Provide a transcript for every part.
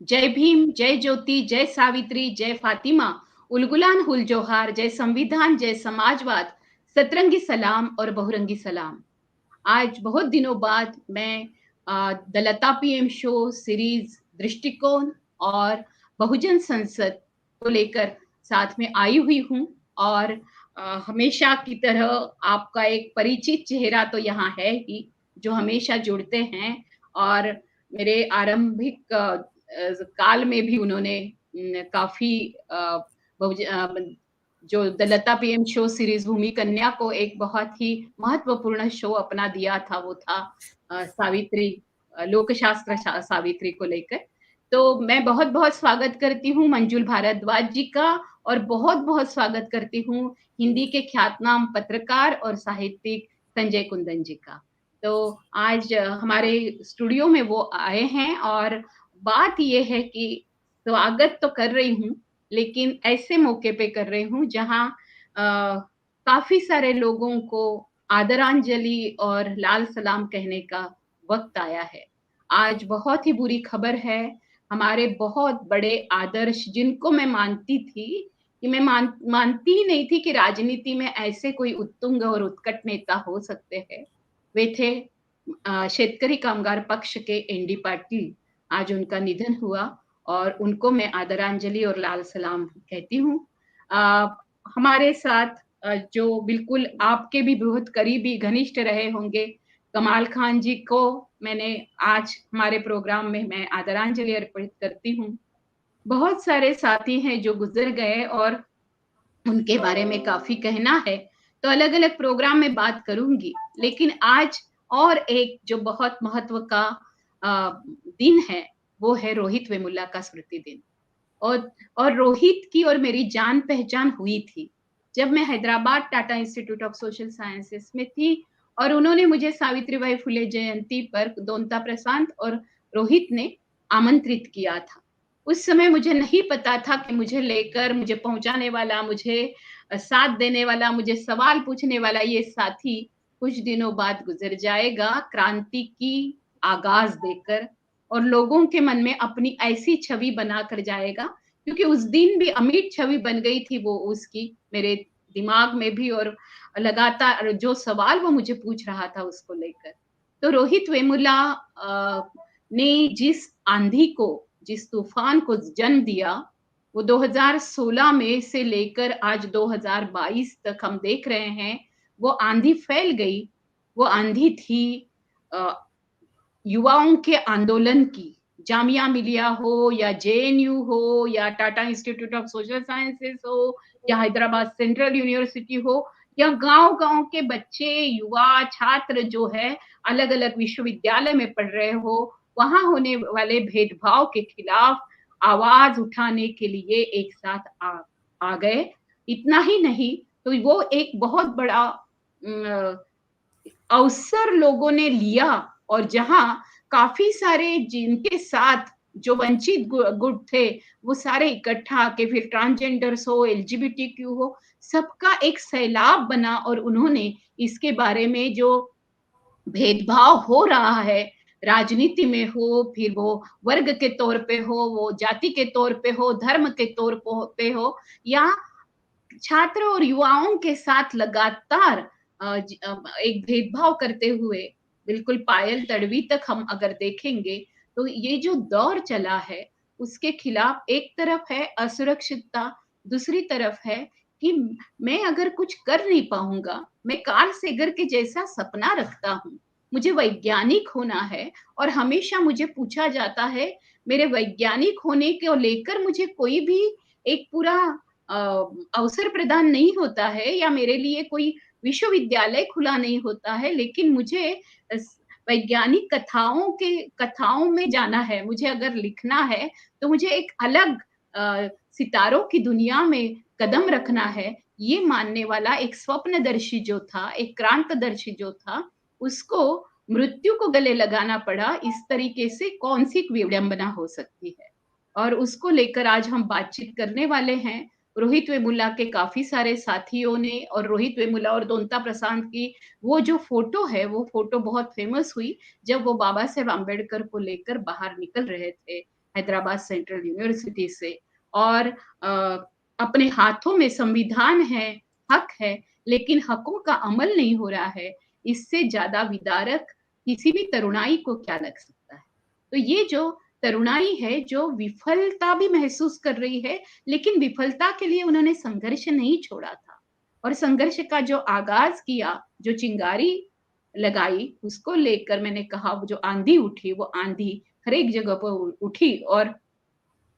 जय भीम, जय ज्योति, जय सावित्री, जय फातिमा, उलगुलान हुल जोहार, जय संविधान, जय समाजवाद, सतरंगी सलाम और बहुरंगी सलाम। आज बहुत दिनों बाद मैं the Lata PM show series दृष्टिकोण और बहुजन संसद को लेकर साथ में आई हुई हूँ और हमेशा की तरह आपका एक परिचित चेहरा तो यहाँ है ही, जो हमेशा जुड़ते हैं और मेरे आरंभिक काल में भी उन्होंने काफी जो the Lata PM show series Bhoomi Kanya को एक बहुत ही महत्वपूर्ण शो अपना दिया था, वो था सावित्री, लोकशास्त्र सावित्री को लेकर। तो मैं बहुत बहुत स्वागत करती हूँ मंजुल भारद्वाज जी का और बहुत बहुत स्वागत करती हूँ हिंदी के ख्यातनाम पत्रकार और साहित्यिक संजय कुंदन जी का। तो आज हमारे स्टूडियो में वो आए हैं और बात ये है कि स्वागत तो कर रही हूँ, लेकिन ऐसे मौके पे कर रही हूँ जहाँ काफी सारे लोगों को आदरांजलि और लाल सलाम कहने का वक्त आया है। आज बहुत ही बुरी खबर है, हमारे बहुत बड़े आदर्श जिनको मैं मानती थी कि मैं मानती ही नहीं थी कि राजनीति में ऐसे कोई उत्तुंग और उत्कट नेता हो सकते हैं। वे थे शेतकरी कामगार पक्ष के एनडी पाटिल। आज उनका निधन हुआ और उनको मैं आदरांजलि और लाल सलाम कहती हूँ। हमारे साथ जो बिल्कुल आपके भी बहुत करीबी घनिष्ठ रहे होंगे, कमाल खान जी को मैंने आज हमारे प्रोग्राम में मैं आदरांजलि अर्पित करती हूँ। बहुत सारे साथी हैं जो गुजर गए और उनके बारे में काफी कहना है, तो अलग अलग प्रोग्राम में बात करूंगी। लेकिन आज और एक जो बहुत महत्व का दिन है, वो है रोहित वेमुला का स्मृति दिन। और रोहित की और मेरी जान पहचान हुई थी जब मैं Hyderabad Tata institute of social sciences में थी और उन्होंने मुझे सावित्रीबाई फुले जयंती पर दोनता प्रशांत और रोहित ने आमंत्रित किया था। उस समय मुझे नहीं पता था कि मुझे लेकर, मुझे पहुंचाने वाला, मुझे साथ देने वाला, मुझे सवाल पूछने वाला ये साथी कुछ दिनों बाद गुजर जाएगा, क्रांति की आगाज देकर, और लोगों के मन में अपनी ऐसी छवि बनाकर जाएगा, क्योंकि उस दिन भी अमिट छवि बन गई थी वो उसकी मेरे दिमाग में भी, और लगातार जो सवाल वो मुझे पूछ रहा था उसको लेकर। तो रोहित वेमुला ने जिस आंधी को, जिस तूफान को जन्म दिया, वो 2016 में से लेकर आज 2022 तक हम देख रहे हैं, वो आंधी फैल गई। वो आंधी थी युवाओं के आंदोलन की। जामिया मिलिया हो या जेएनयू हो या Tata institute of social sciences हो या हैदराबाद सेंट्रल यूनिवर्सिटी हो या गांव-गांव के बच्चे, युवा, छात्र जो है अलग अलग विश्वविद्यालय में पढ़ रहे हो, वहां होने वाले भेदभाव के खिलाफ आवाज उठाने के लिए एक साथ आ गए। इतना ही नहीं, तो वो एक बहुत बड़ा अवसर लोगों ने लिया, और जहां काफी सारे जिनके साथ जो वंचित गुट थे, वो सारे इकट्ठा आके, फिर ट्रांसजेंडर्स हो, एलजीबीटीक्यू हो, सबका एक सैलाब बना और उन्होंने इसके बारे में जो भेदभाव हो रहा है राजनीति में हो, फिर वो वर्ग के तौर पे हो, वो जाति के तौर पे हो, धर्म के तौर पे हो, या छात्र और युवाओं के साथ लगातार एक भेदभाव करते हुए, बिल्कुल पायल तड़वी तक हम अगर देखेंगे, तो ये जो दौर चला है उसके खिलाफ एक तरफ है असुरक्षितता, दूसरी तरफ है कि मैं अगर कुछ कर नहीं पाऊंगा, मैं कार्ल सेगर के जैसा सपना रखता हूँ, मुझे वैज्ञानिक होना है, और हमेशा मुझे पूछा जाता है, मेरे वैज्ञानिक होने को लेकर मुझे कोई भी एक पूरा अवसर प्रदान नहीं होता है, या मेरे लिए कोई विश्वविद्यालय खुला नहीं होता है, लेकिन मुझे वैज्ञानिक कथाओं में जाना है, मुझे अगर लिखना है तो मुझे एक अलग सितारों की दुनिया में कदम रखना है, ये मानने वाला एक स्वप्नदर्शी जो था, एक क्रांतदर्शी जो था, उसको मृत्यु को गले लगाना पड़ा। इस तरीके से कौन सी विडंबना हो सकती है, और उसको लेकर आज हम बातचीत करने वाले हैं। रोहित वेमुला के काफी सारे साथियों ने, और रोहित वेमुला और दोनता प्रशांत की वो जो फोटो है, वो फोटो बहुत फेमस हुई जब वो बाबा साहेब आम्बेडकर को लेकर बाहर निकल रहे थे हैदराबाद सेंट्रल यूनिवर्सिटी से, और अपने हाथों में संविधान है, हक है, लेकिन हकों का अमल नहीं हो रहा है, इससे ज़्यादा विदारक किसी भी तरुणाई को क्या लग सकता है। तो ये जो तरुणाई है, जो विफलता भी महसूस कर रही है, लेकिन विफलता के लिए उन्होंने संघर्ष नहीं छोड़ा था, और संघर्ष का जो आगाज़ किया, जो चिंगारी लगाई, उसको लेकर मैंने कहा वो जो आँधी उठी, वो आँधी हर एक जगह पर उठी, और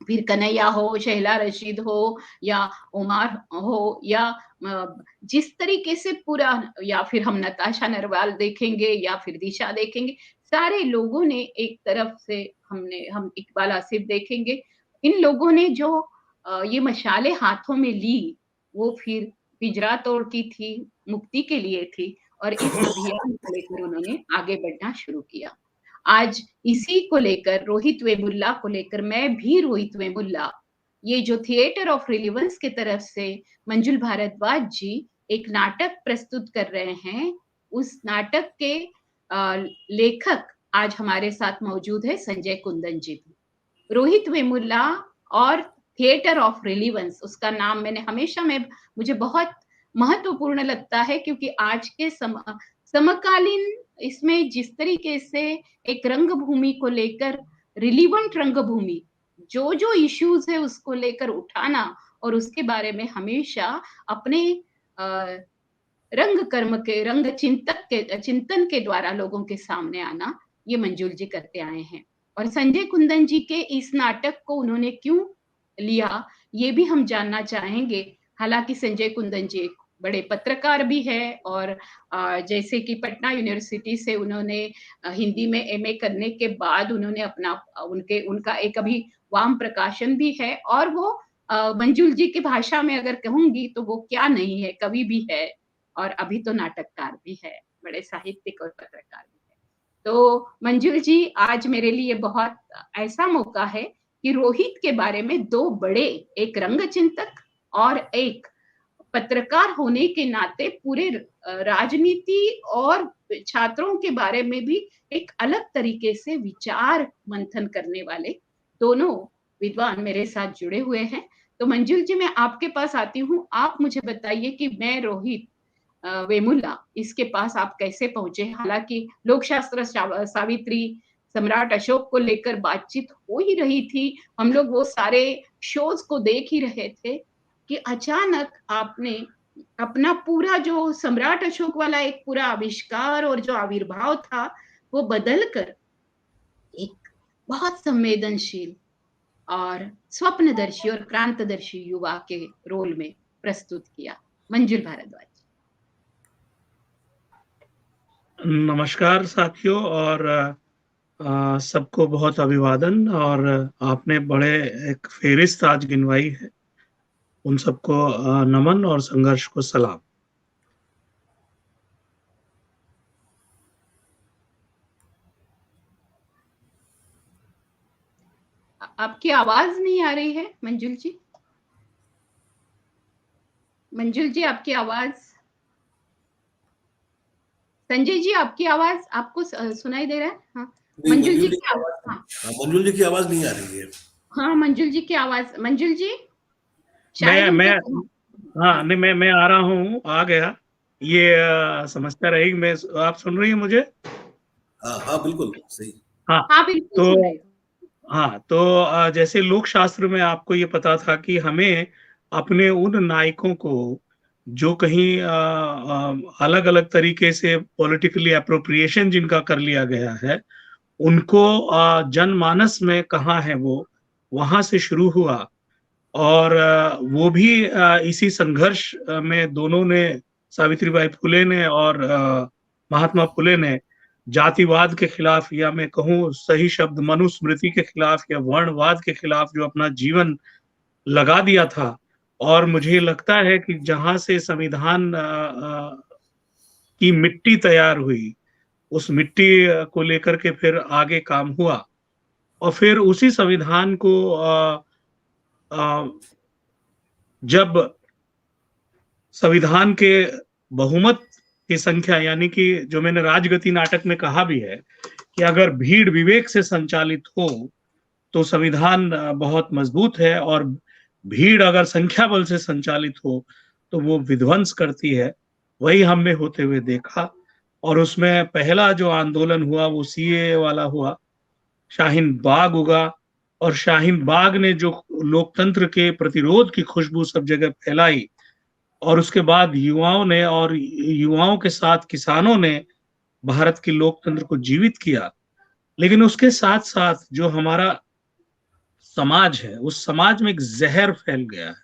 फिर कन्हैया हो, शहला रशीद हो, या उमार हो, या जिस तरीके से पूरा, या फिर हम नताशा नरवाल देखेंगे, या फिर दिशा देखेंगे, सारे लोगों ने एक तरफ से, हम इकबाल आसिफ देखेंगे, इन लोगों ने जो ये मशालें हाथों में ली, वो फिर पिंजरा तोड़ की थी, मुक्ति के लिए थी, और इस अभियान को लेकर उन्होंने आगे बढ़ना शुरू किया। आज इसी को लेकर, रोहित वेमुल्ला को लेकर, मैं भी रोहित वेमुल्ला, ये जो थिएटर ऑफ रिलेवेंस की तरफ से मंजुल भारद्वाज जी एक नाटक प्रस्तुत कर रहे हैं, उस नाटक के लेखक आज हमारे साथ मौजूद है संजय कुंदन जी भी। रोहित वेमुल्ला और थिएटर ऑफ रिलेवेंस, उसका नाम मैंने हमेशा में, मुझे बहुत महत्वपूर्ण लगता है, क्योंकि आज के समकालीन इसमें जिस तरीके से एक रंगभूमि को लेकर, रिलीवेंट रंगभूमि, जो इश्यूज है उसको लेकर उठाना, और उसके बारे में हमेशा अपने रंग कर्म के, रंग चिंतन के द्वारा लोगों के सामने आना, ये मंजुल जी करते आए हैं। और संजय कुंदन जी के इस नाटक को उन्होंने क्यों लिया, ये भी हम जानना चाहेंगे। हालांकि संजय कुंदन जी एक बड़े पत्रकार भी है, और जैसे कि पटना यूनिवर्सिटी से उन्होंने हिंदी में एमए करने के बाद उन्होंने उनका एक अभी वाम प्रकाशन भी है, और वो मंजुल जी की भाषा में अगर कहूंगी तो वो क्या नहीं है, कवि भी है, और अभी तो नाटककार भी है, बड़े साहित्यिक और पत्रकार भी है। तो मंजुल जी, आज मेरे लिए बहुत ऐसा मौका है कि रोहित के बारे में दो बड़े, एक रंग चिंतक और एक पत्रकार होने के नाते पूरे राजनीति और छात्रों के बारे में भी एक अलग तरीके से विचार मंथन करने वाले दोनों विद्वान मेरे साथ जुड़े हुए हैं। तो मंजुल जी, मैं आपके पास आती हूँ, आप मुझे बताइए कि मैं रोहित वेमुल्ला, इसके पास आप कैसे पहुंचे। हालांकि लोकशास्त्र सावित्री, सम्राट अशोक को लेकर बातचीत हो ही रही थी, हम लोग वो सारे शोज को देख ही रहे थे, कि अचानक आपने अपना पूरा जो सम्राट अशोक वाला एक पूरा आविष्कार और जो आविर्भाव था, वो बदलकर एक बहुत संवेदनशील और स्वप्नदर्शी और क्रांतदर्शी युवा के रोल में प्रस्तुत किया। मंजुल भारद्वाज। नमस्कार साथियों, और सबको बहुत अभिवादन। और आपने बड़े एक फेरिस्त आज गिनवाई है, उन सबको नमन और संघर्ष को सलाम। आपकी आवाज नहीं आ रही है मंजुल जी। मंजुल जी, आपकी आवाज। संजय जी, आपकी आवाज आपको सुनाई दे रहा है? हाँ, मंजुल जी की आवाज। हाँ, मंजुल जी की आवाज नहीं आ रही है। हाँ, मंजुल जी की आवाज। मंजुल जी, मैं हाँ, नहीं, मैं आ रहा हूँ, आ गया। ये समझता रहेगी। मैं, आप सुन रही हैं मुझे? हाँ, बिल्कुल सही। हाँ, हाँ, बिल्कुल सुन रही हूँ। हाँ, तो जैसे लोक शास्त्र में आपको ये पता था कि हमें अपने उन नायकों को जो कहीं अलग अलग तरीके से पॉलिटिकली अप्रोप्रिएशन जिनका कर लिया गया है, उनको जनमानस में कहाँ है वो, वहां से शुरू हुआ। और वो भी इसी संघर्ष में दोनों ने, सावित्रीबाई फुले ने और महात्मा फुले ने, जातिवाद के खिलाफ, या मैं कहूँ सही शब्द मनुस्मृति के खिलाफ या वर्णवाद के खिलाफ जो अपना जीवन लगा दिया था। और मुझे लगता है कि जहां से संविधान की मिट्टी तैयार हुई, उस मिट्टी को लेकर के फिर आगे काम हुआ। और फिर उसी संविधान को जब संविधान के बहुमत की संख्या, यानी कि जो मैंने राजगति नाटक में कहा भी है कि अगर भीड़ विवेक से संचालित हो तो संविधान बहुत मजबूत है, और भीड़ अगर संख्या बल से संचालित हो तो वो विध्वंस करती है। वही हमने होते हुए देखा, और उसमें पहला जो आंदोलन हुआ वो सीए वाला हुआ, शाहीन बाग उगा, और शाहीन बाग ने जो लोकतंत्र के प्रतिरोध की खुशबू सब जगह फैलाई, और उसके बाद युवाओं ने और युवाओं के साथ किसानों ने भारत की लोकतंत्र को जीवित किया। लेकिन उसके साथ साथ जो हमारा समाज है, उस समाज में एक जहर फैल गया है,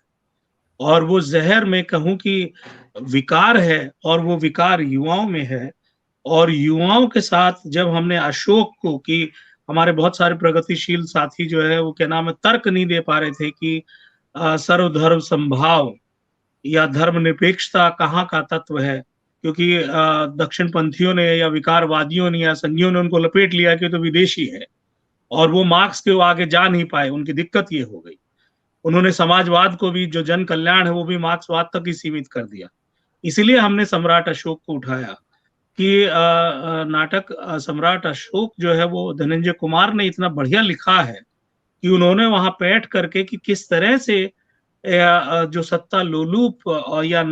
और वो जहर मैं कहूं कि विकार है, और वो विकार युवाओं में है। और युवाओं के साथ जब हमने अशोक को, कि हमारे बहुत सारे प्रगतिशील साथी जो है वो क्या नाम है, तर्क नहीं दे पा रहे थे कि सर्वधर्म समभाव या धर्मनिरपेक्षता कहाँ का तत्व है, क्योंकि दक्षिण पंथियों ने या विकारवादियों ने या संघियों ने उनको लपेट लिया कि तो विदेशी है, और वो मार्क्स के आगे जा नहीं पाए। उनकी दिक्कत ये हो गई, उन्होंने समाजवाद को भी, जो जन कल्याण है, वो भी मार्क्सवाद तक ही सीमित कर दिया। इसीलिए हमने सम्राट अशोक को उठाया कि नाटक सम्राट अशोक जो है वो धनंजय कुमार ने इतना बढ़िया लिखा है कि उन्होंने वहां बैठ करके कि किस तरह से जो सत्ता लोलुप या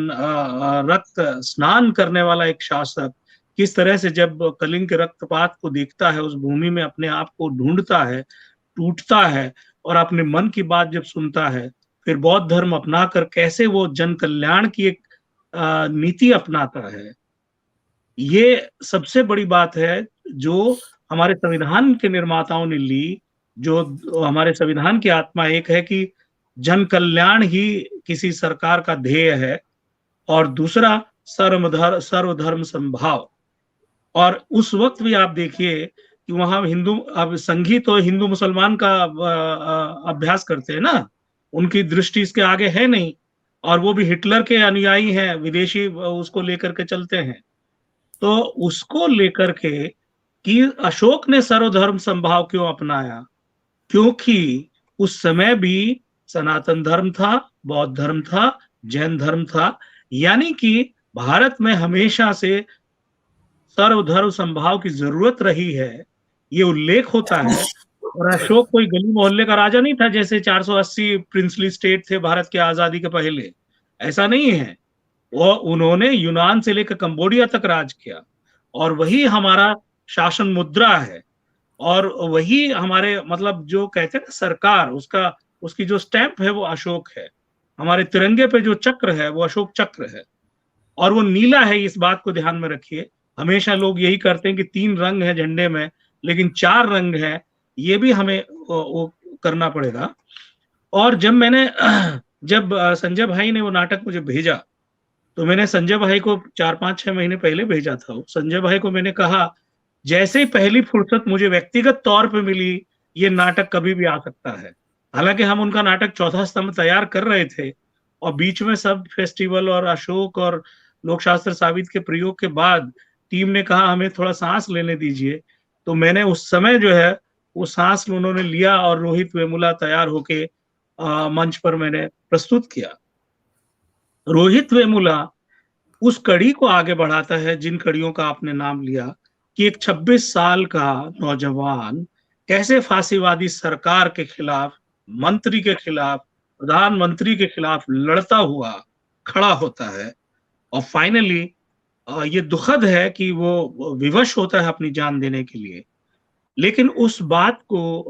रक्त स्नान करने वाला एक शासक किस तरह से जब कलिंग के रक्तपात को देखता है, उस भूमि में अपने आप को ढूंढता है, टूटता है, और अपने मन की बात जब सुनता है, फिर बौद्ध धर्म अपनाकर कैसे वो जन कल्याण की एक नीति अपनाता है। ये सबसे बड़ी बात है जो हमारे संविधान के निर्माताओं ने ली। जो हमारे संविधान की आत्मा एक है कि जन कल्याण ही किसी सरकार का ध्येय है, और दूसरा सर्वधर्म समभाव। और उस वक्त भी आप देखिए कि वहां हिंदू, अब संघी तो हिंदू मुसलमान का अभ्यास करते हैं ना, उनकी दृष्टि इसके आगे है नहीं, और वो भी हिटलर के अनुयायी हैं, विदेशी उसको लेकर के चलते हैं। तो उसको लेकर के कि अशोक ने सर्वधर्म समभाव क्यों अपनाया, क्योंकि उस समय भी सनातन धर्म था, बौद्ध धर्म था, जैन धर्म था, यानी कि भारत में हमेशा से सर्वधर्म समभाव की जरूरत रही है, ये उल्लेख होता है। और अशोक कोई गली मोहल्ले का राजा नहीं था, जैसे 480 प्रिंसली स्टेट थे भारत की आजादी के पहले, ऐसा नहीं है। वो उन्होंने यूनान से लेकर कंबोडिया तक राज किया, और वही हमारा शासन मुद्रा है, और वही हमारे मतलब जो कहते हैं ना सरकार, उसका उसकी जो स्टैंप है वो अशोक है। हमारे तिरंगे पे जो चक्र है वो अशोक चक्र है, और वो नीला है, इस बात को ध्यान में रखिए। हमेशा लोग यही करते हैं कि 3 रंग है झंडे में, लेकिन 4 रंग है, ये भी हमें वो करना पड़ेगा। और जब मैंने जब संजय भाई ने वो नाटक मुझे भेजा, तो मैंने संजय भाई को 4-5-6 महीने पहले भेजा था। संजय भाई को मैंने कहा, जैसे ही पहली फुर्सत मुझे व्यक्तिगत तौर पे मिली, ये नाटक कभी भी आ सकता है। हालांकि हम उनका नाटक चौथा स्तंभ तैयार कर रहे थे, और बीच में सब फेस्टिवल और अशोक और लोकशास्त्र साबित के प्रयोग के बाद टीम ने कहा हमें थोड़ा सांस लेने दीजिए। तो मैंने उस समय जो है वो सांस उन्होंने लिया, और रोहित वेमुला तैयार होके मंच पर मैंने प्रस्तुत किया। रोहित वेमुला उस कड़ी को आगे बढ़ाता है जिन कड़ियों का आपने नाम लिया, कि एक 26 साल का नौजवान कैसे फांसीवादी सरकार के खिलाफ, मंत्री के खिलाफ, प्रधानमंत्री के खिलाफ लड़ता हुआ खड़ा होता है, और फाइनली ये दुखद है कि वो विवश होता है अपनी जान देने के लिए। लेकिन उस बात को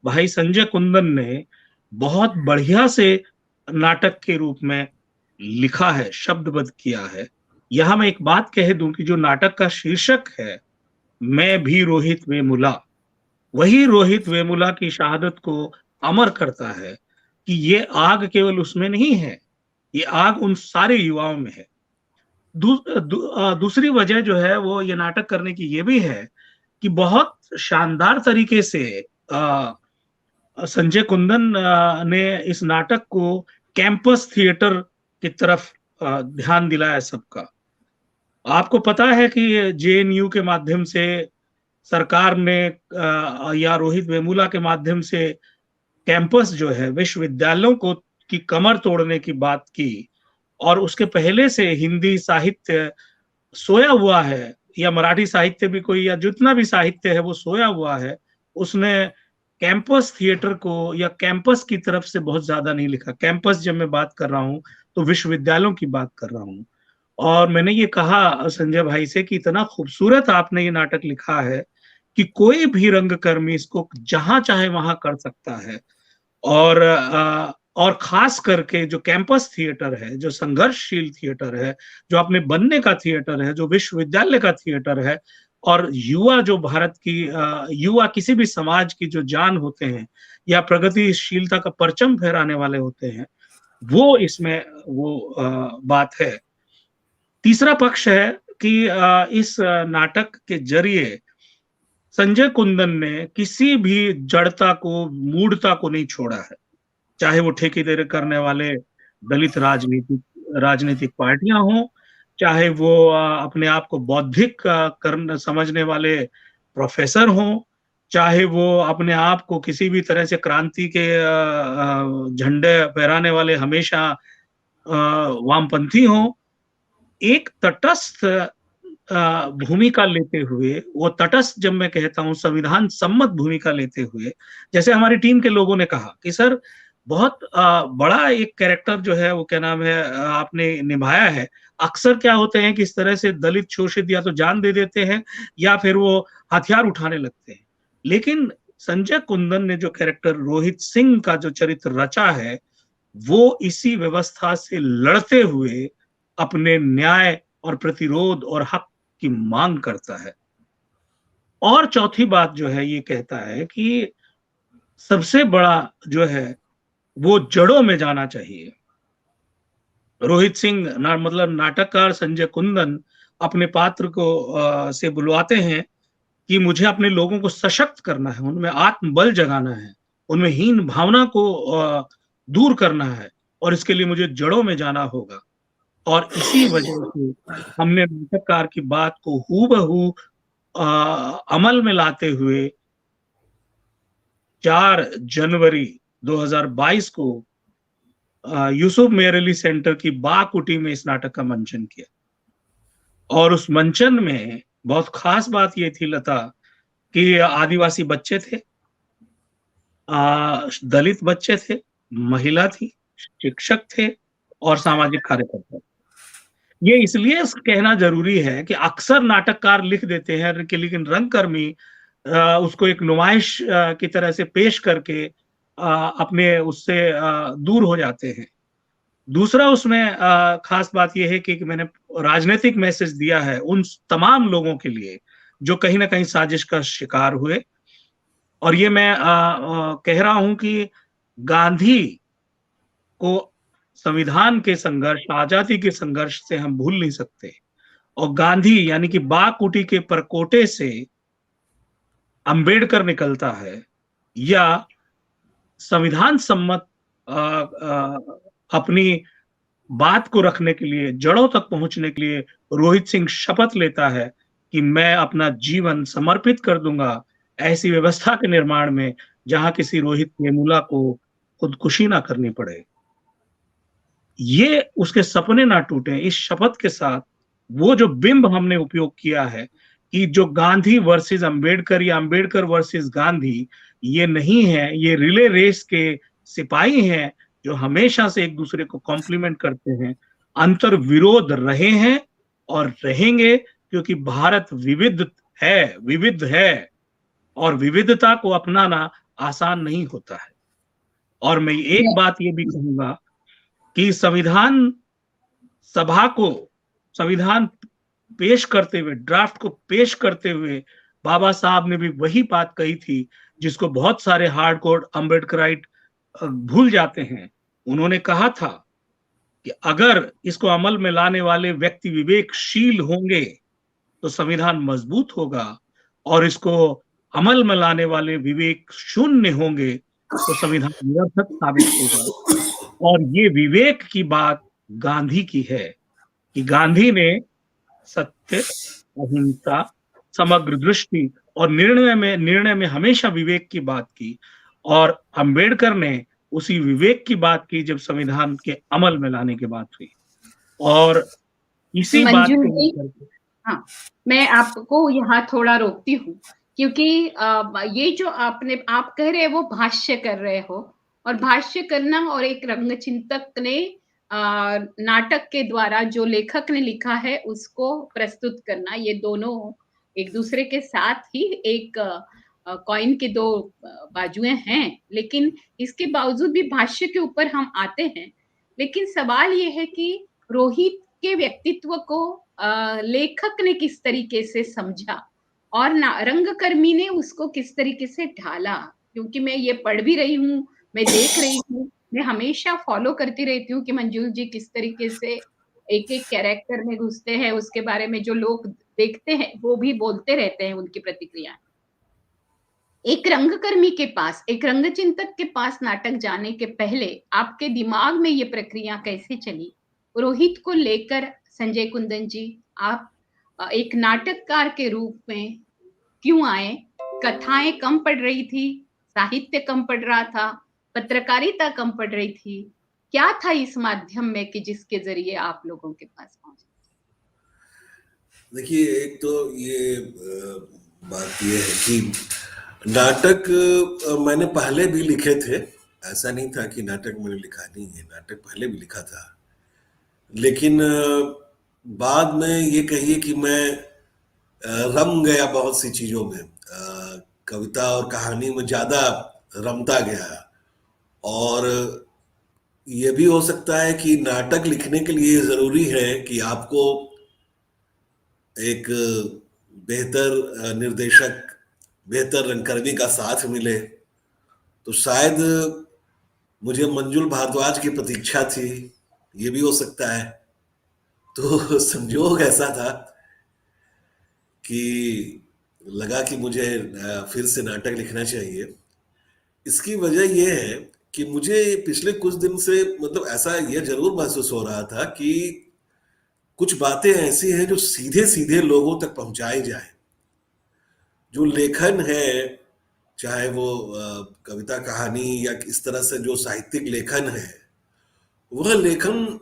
भाई संजय कुंदन ने बहुत बढ़िया से नाटक के रूप में लिखा है, शब्दबद्ध किया है। यहां मैं एक बात कह दूं कि जो नाटक का शीर्षक है, मैं भी रोहित वेमुला, वही रोहित वेमुला की शहादत को अमर करता है कि ये आग केवल उसमें नहीं है, ये आग उन सारे युवाओं में है। दूसरी वजह जो है वो ये नाटक करने की ये भी है कि बहुत शानदार तरीके से संजय कुंदन ने इस नाटक को कैंपस थिएटर की तरफ ध्यान दिलाया सबका। आपको पता है कि जेएनयू के माध्यम से सरकार ने या रोहित वेमुला के माध्यम से कैंपस जो है विश्वविद्यालयों को की कमर तोड़ने की बात की, और उसके पहले से हिंदी साहित्य सोया हुआ है, या मराठी साहित्य भी कोई, या जितना भी साहित्य है वो सोया हुआ है। उसने कैंपस थिएटर को या कैंपस की तरफ से बहुत ज्यादा नहीं लिखा। कैंपस जब मैं बात कर रहा हूँ तो विश्वविद्यालयों की बात कर रहा हूँ। और मैंने ये कहा संजय भाई से कि इतना खूबसूरत आपने ये नाटक लिखा है कि कोई भी रंगकर्मी इसको जहां चाहे वहां कर सकता है। और खास करके जो कैंपस थिएटर है, जो संघर्षशील थिएटर है, जो अपने बनने का थिएटर है, जो विश्वविद्यालय का थिएटर है, और युवा जो भारत की युवा किसी भी समाज की जो जान होते हैं या प्रगतिशीलता का परचम फहराने वाले होते हैं, वो इसमें वो बात है। तीसरा पक्ष है कि इस नाटक के जरिए संजय कुंदन ने किसी भी जड़ता को, मूढ़ता को नहीं छोड़ा है। चाहे वो ठेकेदारी करने वाले दलित राजनीतिक पार्टियां हों, चाहे वो अपने आप को बौद्धिक समझने वाले प्रोफेसर हों, चाहे वो अपने आप को किसी भी तरह से क्रांति के झंडे फहराने वाले हमेशा वामपंथी हों, एक तटस्थ भूमिका लेते हुए, वो तटस्थ जब मैं कहता हूं संविधान सम्मत भूमिका लेते हुए, जैसे हमारी टीम के लोगों ने कहा कि सर बहुत बड़ा एक कैरेक्टर जो है वो क्या नाम है आपने निभाया है। अक्सर क्या होते हैं कि इस तरह से दलित शोषित या तो जान दे देते हैं या फिर वो हथियार उठाने लगते हैं। लेकिन संजय कुंदन ने जो कैरेक्टर रोहित सिंह का जो चरित्र रचा है, वो इसी व्यवस्था से लड़ते हुए अपने न्याय और प्रतिरोध और हक की मांग करता है। और चौथी बात जो है ये कहता है कि सबसे बड़ा जो है वो जड़ों में जाना चाहिए। रोहित सिंह मतलब नाटककार संजय कुंदन अपने पात्र को से बुलवाते हैं कि मुझे अपने लोगों को सशक्त करना है, उनमें आत्मबल जगाना है, उनमें हीन भावना को दूर करना है, और इसके लिए मुझे जड़ों में जाना होगा। और इसी वजह से हमने नाटककार की बात को हूबहू अमल में लाते हुए 4 जनवरी 2022 को यूसुफ मेयर अली सेंटर की बाकुटी में इस नाटक का मंचन किया। और उस मंचन में बहुत खास बात ये थी लता कि आदिवासी बच्चे थे, दलित बच्चे थे, महिला थी, शिक्षक थे और सामाजिक कार्यकर्ता। ये इसलिए कहना जरूरी है कि अक्सर नाटककार लिख देते हैं कि लेकिन रंगकर्मी उसको एक नुमाइश की तरह से पेश करके अपने उससे दूर हो जाते हैं। दूसरा उसमें खास बात यह है कि मैंने राजनीतिक मैसेज दिया है उन तमाम लोगों के लिए जो कहीं ना कहीं साजिश का शिकार हुए। और ये मैं कह रहा हूं कि गांधी को संविधान के संघर्ष, आजादी के संघर्ष से हम भूल नहीं सकते। और गांधी यानी कि बाकुटी के परकोटे से अंबेडकर निकलता है, या संविधान सम्मत अपनी बात को रखने के लिए, जड़ों तक पहुंचने के लिए रोहित सिंह शपथ लेता है कि मैं अपना जीवन समर्पित कर दूंगा ऐसी व्यवस्था के निर्माण में जहां किसी रोहित वेमुला को खुदकुशी ना करनी पड़े। ये उसके सपने ना टूटे। इस शपथ के साथ वो जो बिंब हमने उपयोग किया है कि जो गांधी वर्सेस अंबेडकर या अंबेडकर वर्सेस गांधी, ये नहीं है, ये रिले रेस के सिपाही हैं जो हमेशा से एक दूसरे को कॉम्प्लीमेंट करते हैं। अंतर विरोध रहे हैं और रहेंगे क्योंकि भारत विविध है और विविधता को अपनाना आसान नहीं होता है। और मैं एक बात ये भी कहूंगा कि संविधान सभा को संविधान पेश करते हुए, ड्राफ्ट को पेश करते हुए बाबा साहब ने भी वही बात कही थी जिसको बहुत सारे हार्डकोर अम्बेडकराइट भूल जाते हैं। उन्होंने कहा था कि अगर इसको अमल में लाने वाले व्यक्ति विवेकशील होंगे तो संविधान मजबूत होगा, और इसको अमल में लाने वाले विवेक शून्य होंगे तो संविधान निरर्थक साबित होगा। और ये विवेक की बात गांधी की है कि गांधी ने सत्य, अहिंसा, समग्र दृष्टि और निर्णय में हमेशा विवेक की बात की, और अंबेडकर ने उसी विवेक की बात की जब संविधान के अमल में लाने की बात हुई। और इसी बात को हाँ, मैं आपको यहाँ थोड़ा रोकती हूँ क्योंकि ये जो आप कह रहे हैं वो भाष्य कर रहे हो, और भाष्य करना और एक रंगचिंतक ने नाटक के द्वारा जो लेखक ने लिखा है उसको प्रस्तुत करना, ये दोनों एक दूसरे के साथ ही एक कॉइन के दो बाजुएं हैं। लेकिन इसके बावजूद भी भाष्य के ऊपर हम आते हैं। लेकिन सवाल ये है कि रोहित के व्यक्तित्व को लेखक ने किस तरीके से समझा और रंगकर्मी ने उसको किस तरीके से ढाला। क्योंकि मैं ये पढ़ भी रही हूँ, मैं देख रही हूँ, मैं हमेशा फॉलो करती रहती हूँ कि मंजुल जी किस तरीके से एक-एक कैरेक्टर में घुसते हैं, उसके बारे में जो लोग देखते हैं वो भी बोलते रहते हैं उनकी प्रतिक्रियाएं। एक रंगकर्मी के पास, एक रंगचिंतक के पास नाटक जाने के पहले आपके दिमाग में ये प्रक्रिया कैसे चली? रोहित को लेकर संजय कुंदन जी, आप एक नाटककार के रूप में क्यों आए? कथाएँ कम पड़ रही थी, साहित्य कम पड़ रहा था, पत्रकारिता कम पड़ रही थी। क्या था इस माध्यम में कि जिसके ज़रिए आप लोगों के पास पहुँचे? देखिए, एक तो ये बात ये है कि नाटक मैंने पहले भी लिखे थे। ऐसा नहीं था कि नाटक मैंने लिखा नहीं है, नाटक पहले भी लिखा था। लेकिन बाद में ये कहिए कि मैं रम गया बहुत सी चीज़ों में। कविता और कहानी में ज़्यादा रमता गया। और ये भी हो सकता है कि नाटक लिखने के लिए ज़रूरी है कि आपको एक बेहतर निर्देशक, बेहतर रंगकर्मी का साथ मिले। तो शायद मुझे मंजुल भारद्वाज की प्रतीक्षा थी, ये भी हो सकता है। तो संजोग ऐसा था कि लगा कि मुझे फिर से नाटक लिखना चाहिए। इसकी वजह ये है कि मुझे पिछले कुछ दिन से मतलब ऐसा ये ज़रूर महसूस हो रहा था कि कुछ बातें ऐसी हैं जो सीधे-सीधे लोगों तक पहुँचाई जाएँ। जो लेखन है, चाहे वो कविता कहानी या इस तरह से जो साहित्यिक लेखन है, वह लेखन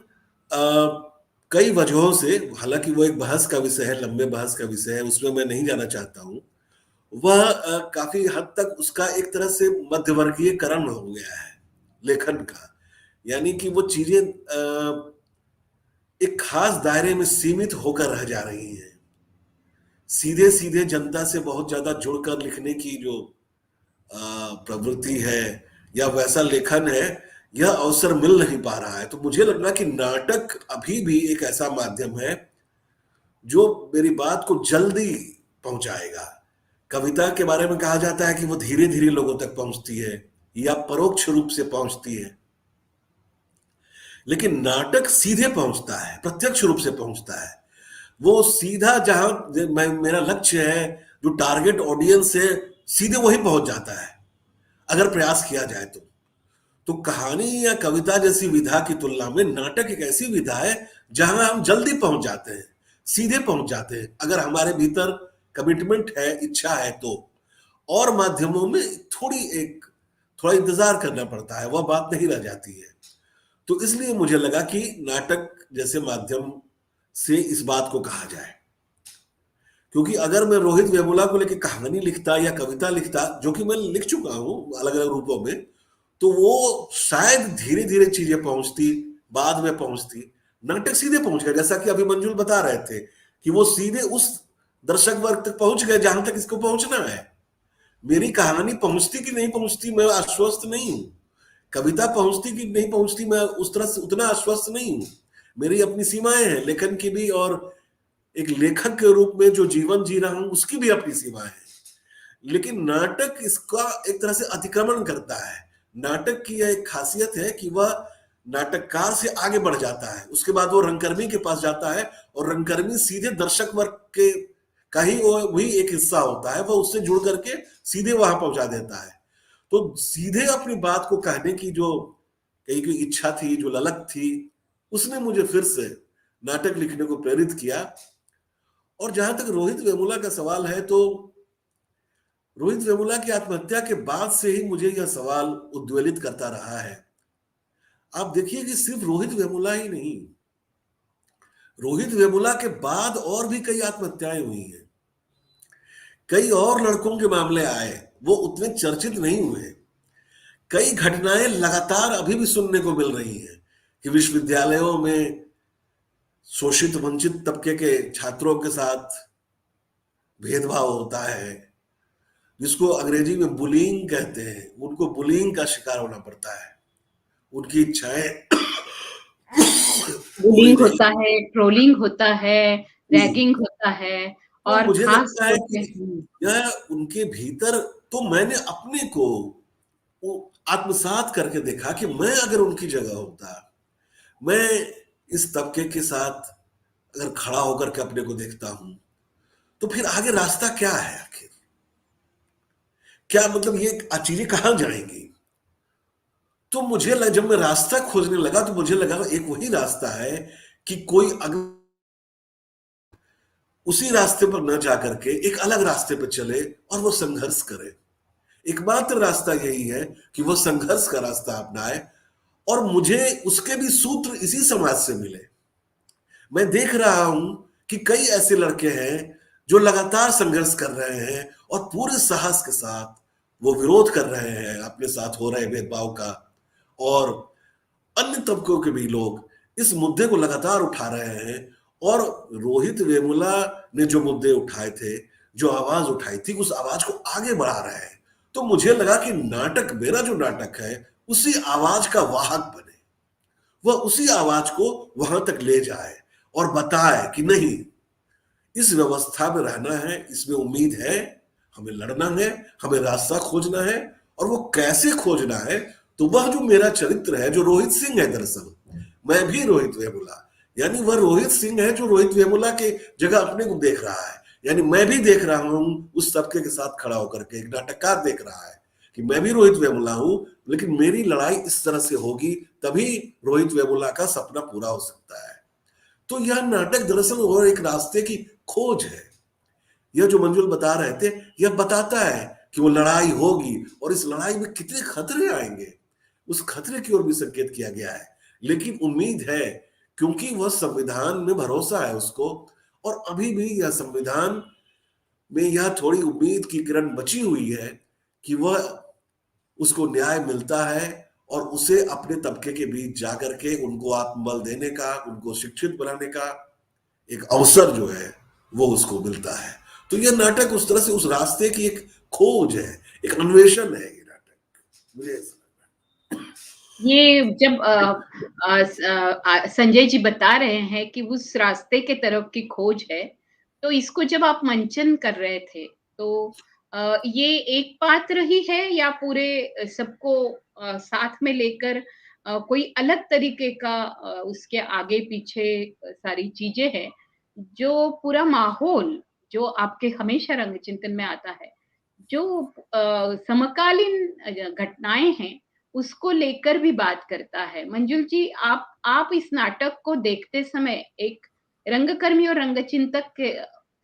कई वजहों से, हालांकि वो एक बहस का विषय है, लंबे बहस का विषय है, उसमें मैं नहीं जाना चाहता हूँ। वह काफी हद तक उसका एक तरह से मध्यवर्गीयकरण हो गया है लेखन का। यानी कि वो चीजें एक खास दायरे में सीमित होकर रह जा रही हैं। सीधे सीधे जनता से बहुत ज्यादा जुड़कर लिखने की जो प्रवृत्ति है या वैसा लेखन है, यह अवसर मिल नहीं पा रहा है। तो मुझे लगा कि नाटक अभी भी एक ऐसा माध्यम है जो मेरी बात को जल्दी पहुंचाएगा। कविता के बारे में कहा जाता है कि वो धीरे धीरे लोगों तक पहुंचती है या परोक्ष रूप से पहुंचती है, लेकिन नाटक सीधे पहुंचता है, प्रत्यक्ष रूप से पहुंचता है। वो सीधा जहां मेरा लक्ष्य है, जो टारगेट ऑडियंस है, सीधे वही पहुंच जाता है अगर प्रयास किया जाए तो कहानी या कविता जैसी विधा की तुलना में नाटक एक ऐसी विधा है जहां हम जल्दी पहुंच जाते हैं, सीधे पहुंच जाते हैं, अगर हमारे भीतर कमिटमेंट है, इच्छा है तो। और माध्यमों में थोड़ा इंतजार करना पड़ता है, वह बात नहीं रह जाती है। तो इसलिए मुझे लगा कि नाटक जैसे माध्यम से इस बात को कहा जाए। क्योंकि अगर मैं रोहित वेमुला को लेकर कहानी लिखता या कविता लिखता, जो कि मैं लिख चुका हूं अलग अलग रूपों में, तो वो शायद धीरे धीरे चीजें पहुंचती, बाद में पहुंचती। नाटक सीधे पहुंच गया, जैसा कि अभी मंजुल बता रहे थे कि वो सीधे उस दर्शक वर्ग तक पहुंच गए जहां तक इसको पहुंचना है। मेरी कहानी पहुंचती कि नहीं पहुंचती मैं आश्वस्त नहीं हूं, कविता पहुंचती कि नहीं पहुंचती मैं उस तरह से उतना आश्वस्त नहीं हूं। मेरी अपनी सीमाएं हैं लेखन की भी, और एक लेखक के रूप में जो जीवन जी रहा हूं उसकी भी अपनी सीमाएं हैं। लेकिन नाटक इसका एक तरह से अतिक्रमण करता है। नाटक की यह एक खासियत है कि वह नाटककार से आगे बढ़ जाता है, उसके बाद वो रंगकर्मी के पास जाता है, और रंगकर्मी सीधे दर्शक वर्ग के का ही वही एक हिस्सा होता है, वह उससे जुड़ करके सीधे वहां पहुंचा देता है। तो सीधे अपनी बात को कहने की जो कहीं की इच्छा थी, जो ललक थी, उसने मुझे फिर से नाटक लिखने को प्रेरित किया। और जहां तक रोहित वेमुला का सवाल है, तो रोहित वेमुला की आत्महत्या के बाद से ही मुझे यह सवाल उद्वेलित करता रहा है। आप देखिए कि सिर्फ रोहित वेमुला ही नहीं, रोहित वेमुला के बाद और भी कई आत्महत्याएं हुई हैं। कई और लड़कों के मामले आए, वो उतने चर्चित नहीं हुए। कई घटनाएं लगातार अभी भी सुनने को मिल रही हैं कि विश्वविद्यालयों में शोषित वंचित तबके के छात्रों के साथ भेदभाव होता है, जिसको अंग्रेजी में बुलिंग कहते हैं। उनको बुलिंग का शिकार होना पड़ता है, उनकी इच्छाएं पूरी बुलिंग नहीं। होता है, ट्रोलिंग होता है, रैगिंग होता है तो और मुझे खास लगता है तौर पे कि यह उनके भीतर, तो मैंने अपने को वो आत्मसात करके देखा कि मैं अगर उनकी जगह होता, मैं इस तबके के साथ अगर खड़ा होकर के अपने को देखता हूं, तो फिर आगे रास्ता क्या है आखिर? क्या मतलब ये चीजें कहां जाएंगी? तो जब मैं रास्ता खोजने लगा तो मुझे लगा एक वही रास्ता है कि कोई अगर उसी रास्ते पर न जाकर के एक अलग रास्ते पर चले और वो संघर्ष करे। एकमात्र रास्ता यही है कि वो संघर्ष का रास्ता अपनाए, और मुझे उसके भी सूत्र इसी समाज से मिले। मैं देख रहा हूं कि कई ऐसे लड़के हैं जो लगातार संघर्ष कर रहे हैं और पूरे साहस के साथ वो विरोध कर रहे हैं अपने साथ हो रहे भेदभाव का, और अन्य तबकों के भी लोग इस मुद्दे को लगातार उठा रहे हैं। और रोहित वेमुला ने जो मुद्दे उठाए थे, जो आवाज उठाई थी, उस आवाज को आगे बढ़ा रहे हैं। तो मुझे लगा कि नाटक, मेरा जो नाटक है, उसी आवाज का वाहक बने, वह उसी आवाज को वहां तक ले जाए और बताए कि नहीं, इस व्यवस्था में रहना है, इसमें उम्मीद है, हमें लड़ना है, हमें रास्ता खोजना है। और वो कैसे खोजना है? तो वह जो मेरा चरित्र है, जो रोहित सिंह है, दरअसल मैं भी रोहित वेमुला, यानी वह रोहित सिंह है जो रोहित वेमुला के जगह अपने को देख रहा है। यानी मैं भी देख रहा हूं उस तबके के साथ खड़ा होकर के, एक नाटककार देख रहा है कि मैं भी रोहित वेमुला हूं, लेकिन मेरी लड़ाई इस तरह से होगी, तभी रोहित वेमुला का सपना पूरा हो सकता है। तो यह नाटक दरअसल और एक रास्ते की खोज है। यह जो मंजुल बता रहे थे, यह बताता है कि वो लड़ाई होगी और इस लड़ाई में कितने खतरे आएंगे, उस खतरे की ओर भी संकेत किया गया है। लेकिन उम्मीद है, क्योंकि वह संविधान में भरोसा है उसको, और अभी भी यह संविधान में यह थोड़ी उम्मीद की किरण बची हुई है कि वह, उसको न्याय मिलता है और उसे अपने तबके के बीच जाकर के उनको आत्मबल देने का, उनको शिक्षित बनाने का एक अवसर जो है वो उसको मिलता है। तो यह नाटक उस तरह से उस रास्ते की एक खोज है, एक अन्वेषण है ये नाटक, मुझे ऐसा लगता ये जब संजय जी बता रहे हैं कि उस रास्ते के तरफ की खोज है, तो इसको जब आप मंचन कर रहे थे, तो ये एक पात्र ही है या पूरे सबको साथ में लेकर कोई अलग तरीके का उसके आगे पीछे सारी चीजें हैं, जो पूरा माहौल जो आपके हमेशा रंग चिंतन में आता है, जो समकालीन घटनाएं हैं, उसको लेकर भी बात करता है। मंजुल जी, आप इस नाटक को देखते समय एक रंगकर्मी और रंगचिंतक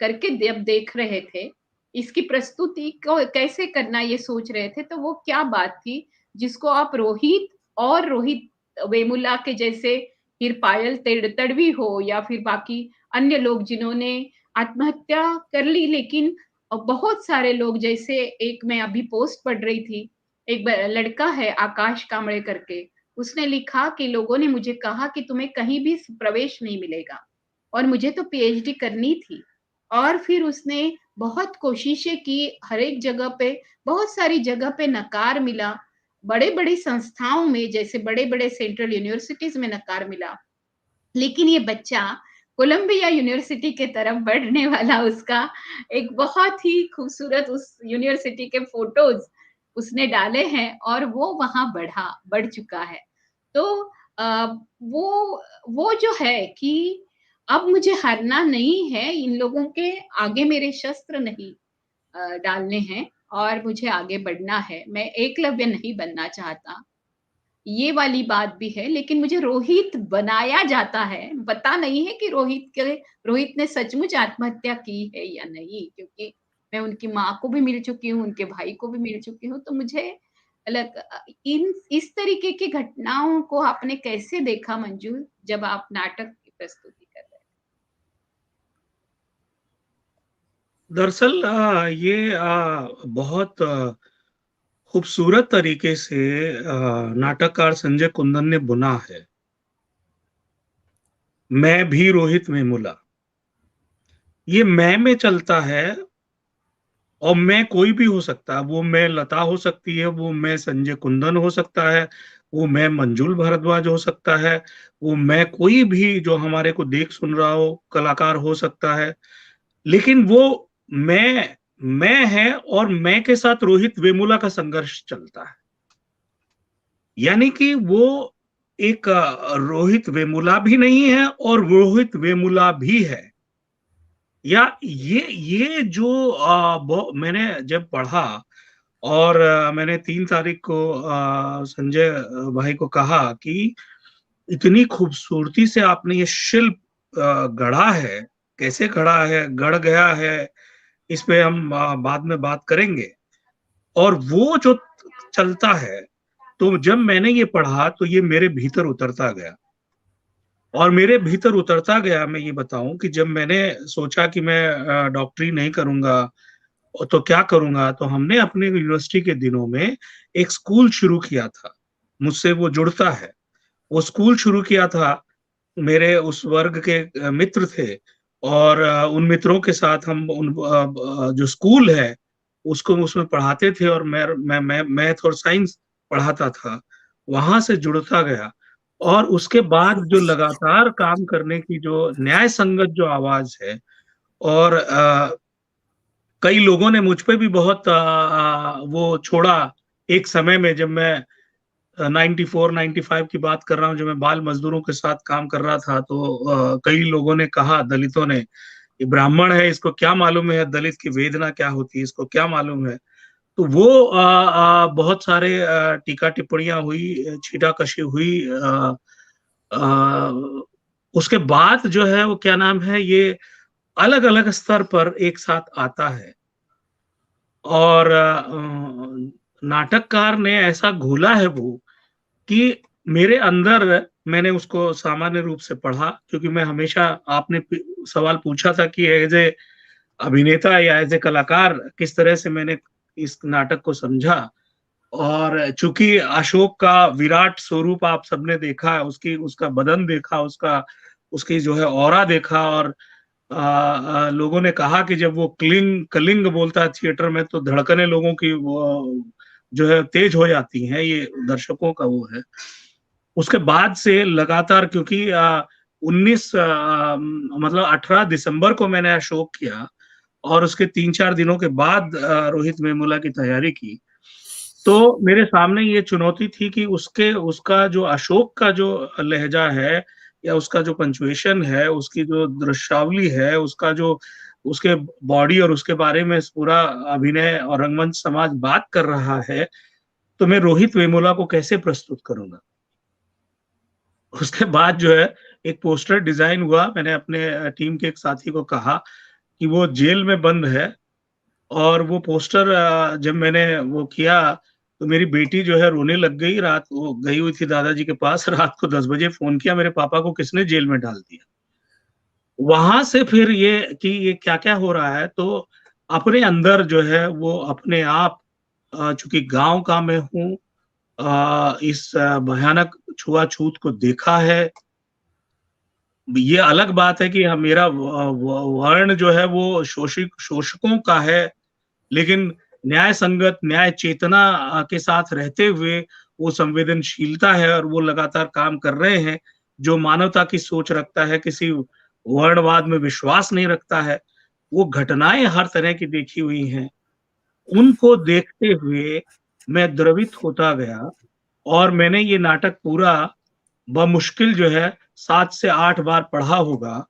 करके जब देख रहे थे, इसकी प्रस्तुति को कैसे करना ये सोच रहे थे, तो वो क्या बात थी जिसको आप रोहित वेमुला के जैसे, फिर पायल तड़वी हो या फिर बाकी अन्य लोग जिन्होंने आत्महत्या कर ली, लेकिन बहुत सारे लोग, जैसे एक मैं अभी पोस्ट पढ़ रही थी, एक लड़का है आकाश कांबळे करके, उसने लिखा कि लोगों ने मुझे कहा कि तुम्हें कहीं भी प्रवेश नहीं मिलेगा, और मुझे तो पीएचडी करनी थी। और फिर उसने बहुत कोशिशें की, हर एक जगह पे, बहुत सारी जगह पे नकार मिला, बड़े-बड़े संस्थाओं में, जैसे बड़े-बड़े सेंट्रल यूनिवर्सिटीज में नकार मिला। लेकिन ये बच्चा कोलंबिया यूनिवर्सिटी के तरफ बढ़ने वाला, उसका एक बहुत ही खूबसूरत उस यूनिवर्सिटी के फोटोज उसने डाले हैं और वो वहां बढ़ चुका है। तो आ, वो जो है कि अब मुझे हारना नहीं है, इन लोगों के आगे मेरे शस्त्र नहीं डालने हैं, और मुझे आगे बढ़ना है, मैं एकलव्य नहीं बनना चाहता, ये वाली बात भी है। लेकिन मुझे रोहित बनाया जाता है, पता नहीं है कि रोहित ने सचमुच आत्महत्या की है या नहीं, क्योंकि मैं उनकी माँ को भी मिल चुकी हूँ, उनके भाई को भी मिल चुकी हूँ, तो मुझे अलग इन इस तरीके की घटनाओं को आपने कैसे देखा मंजू, जब आप नाटक की प्रस्तुति कर रहे दरअसल ये बहुत खूबसूरत तरीके से नाटककार संजय कुंदन ने बुना है। मैं भी रोहित वेमुला। ये मैं में चलता है और मैं कोई भी हो सकता है। वो मैं लता हो सकती है, वो मैं संजय कुंदन हो सकता है, वो मैं मंजुल भारद्वाज हो सकता है, वो मैं कोई भी जो हमारे को देख सुन रहा हो कलाकार हो सकता है। लेकिन वो मैं है और मैं के साथ रोहित वेमुला का संघर्ष चलता है। यानी कि वो एक रोहित वेमुला भी नहीं है और रोहित वेमुला भी है। या ये जो मैंने जब पढ़ा और मैंने 3 तारीख को संजय भाई को कहा कि इतनी खूबसूरती से आपने ये शिल्प गढ़ा है, कैसे गढ़ा है, गढ़ गया है, इस पे हम बाद में बात करेंगे। और वो जो चलता है, तो जब मैंने ये पढ़ा तो ये मेरे भीतर उतरता गया और मेरे भीतर उतरता गया। मैं ये बताऊं कि जब मैंने सोचा कि मैं डॉक्टरी नहीं करूंगा तो क्या करूंगा, तो हमने अपने यूनिवर्सिटी के दिनों में एक स्कूल शुरू किया था। मुझसे वो जुड़ता है। वो स्कूल शुरू किया था, मेरे उस वर्ग के मित्र थे और उन मित्रों के साथ हम जो स्कूल है उसको उसमें पढ़ाते थे और मैं मैथ और साइंस पढ़ाता था। वहां से जुड़ता गया और उसके बाद जो लगातार काम करने की जो न्याय संगत जो आवाज है और कई लोगों ने मुझ पे भी बहुत वो छोड़ा। एक समय में जब मैं 94 95 की बात कर रहा हूँ, जब मैं बाल मजदूरों के साथ काम कर रहा था, तो कई लोगों ने कहा, दलितों ने, ये ब्राह्मण है, इसको क्या मालूम है दलित की वेदना क्या होती है, इसको क्या मालूम है। तो वो बहुत सारे टीका टिप्पणियां हुई, छीटाकशी हुई। अ, उसके बाद जो है वो क्या नाम है, ये अलग अलग स्तर पर एक साथ आता है और नाटककार ने ऐसा घोला है वो कि मेरे अंदर, मैंने उसको सामान्य रूप से पढ़ा क्योंकि मैं हमेशा, आपने सवाल पूछा था कि एज ए अभिनेता या एज ए कलाकार किस तरह से मैंने इस नाटक को समझा। और चूंकि अशोक का विराट स्वरूप आप सबने देखा, उसकी उसका बदन देखा, उसका उसकी जो है ऑरा देखा और लोगों ने कहा कि जब वो कलिंग बोलता है थिएटर में तो धड़कने लोगों की वो जो है तेज हो जाती हैं, ये दर्शकों का वो है। उसके बाद से लगातार, क्योंकि 19 मतलब 18 दिसंबर को मैंने अशोक किया और उसके 3-4 दिनों के बाद रोहित वेमुला की तैयारी की, तो मेरे सामने ये चुनौती थी कि उसके उसका जो अशोक का जो लहजा है या उसका जो पंचुएशन है, उसकी जो दृश्यावली है, उसका जो उसके बॉडी और उसके बारे में पूरा अभिनय और रंगमंच समाज बात कर रहा है, तो मैं रोहित वेमुला को कैसे प्रस्तुत करूंगा। उसके बाद जो है एक पोस्टर डिजाइन हुआ। मैंने अपने टीम के एक साथी को कहा कि वो जेल में बंद है और वो पोस्टर जब मैंने वो किया तो मेरी बेटी जो है रोने लग गई। रात वो गई हुई थी दादाजी के पास, रात को 10 बजे फोन किया, मेरे पापा को किसने जेल में डाल दिया। वहां से फिर ये कि ये क्या क्या हो रहा है, तो अपने अंदर जो है वो अपने आप, चूंकि गांव का मैं हूँ, इस भयानक छुआछूत को देखा है। ये अलग बात है कि मेरा वर्ण जो है वो शोषकों का है, लेकिन न्याय संगत, न्याय चेतना के साथ रहते हुए वो संवेदनशीलता है और वो लगातार काम कर रहे हैं। जो मानवता की सोच रखता है, किसी वर्णवाद में विश्वास नहीं रखता है, वो घटनाएं हर तरह की देखी हुई हैं। उनको देखते हुए मैं द्रवित होता गया और मैंने ये नाटक पूरा बमुश्किल जो है 7 से 8 बार पढ़ा होगा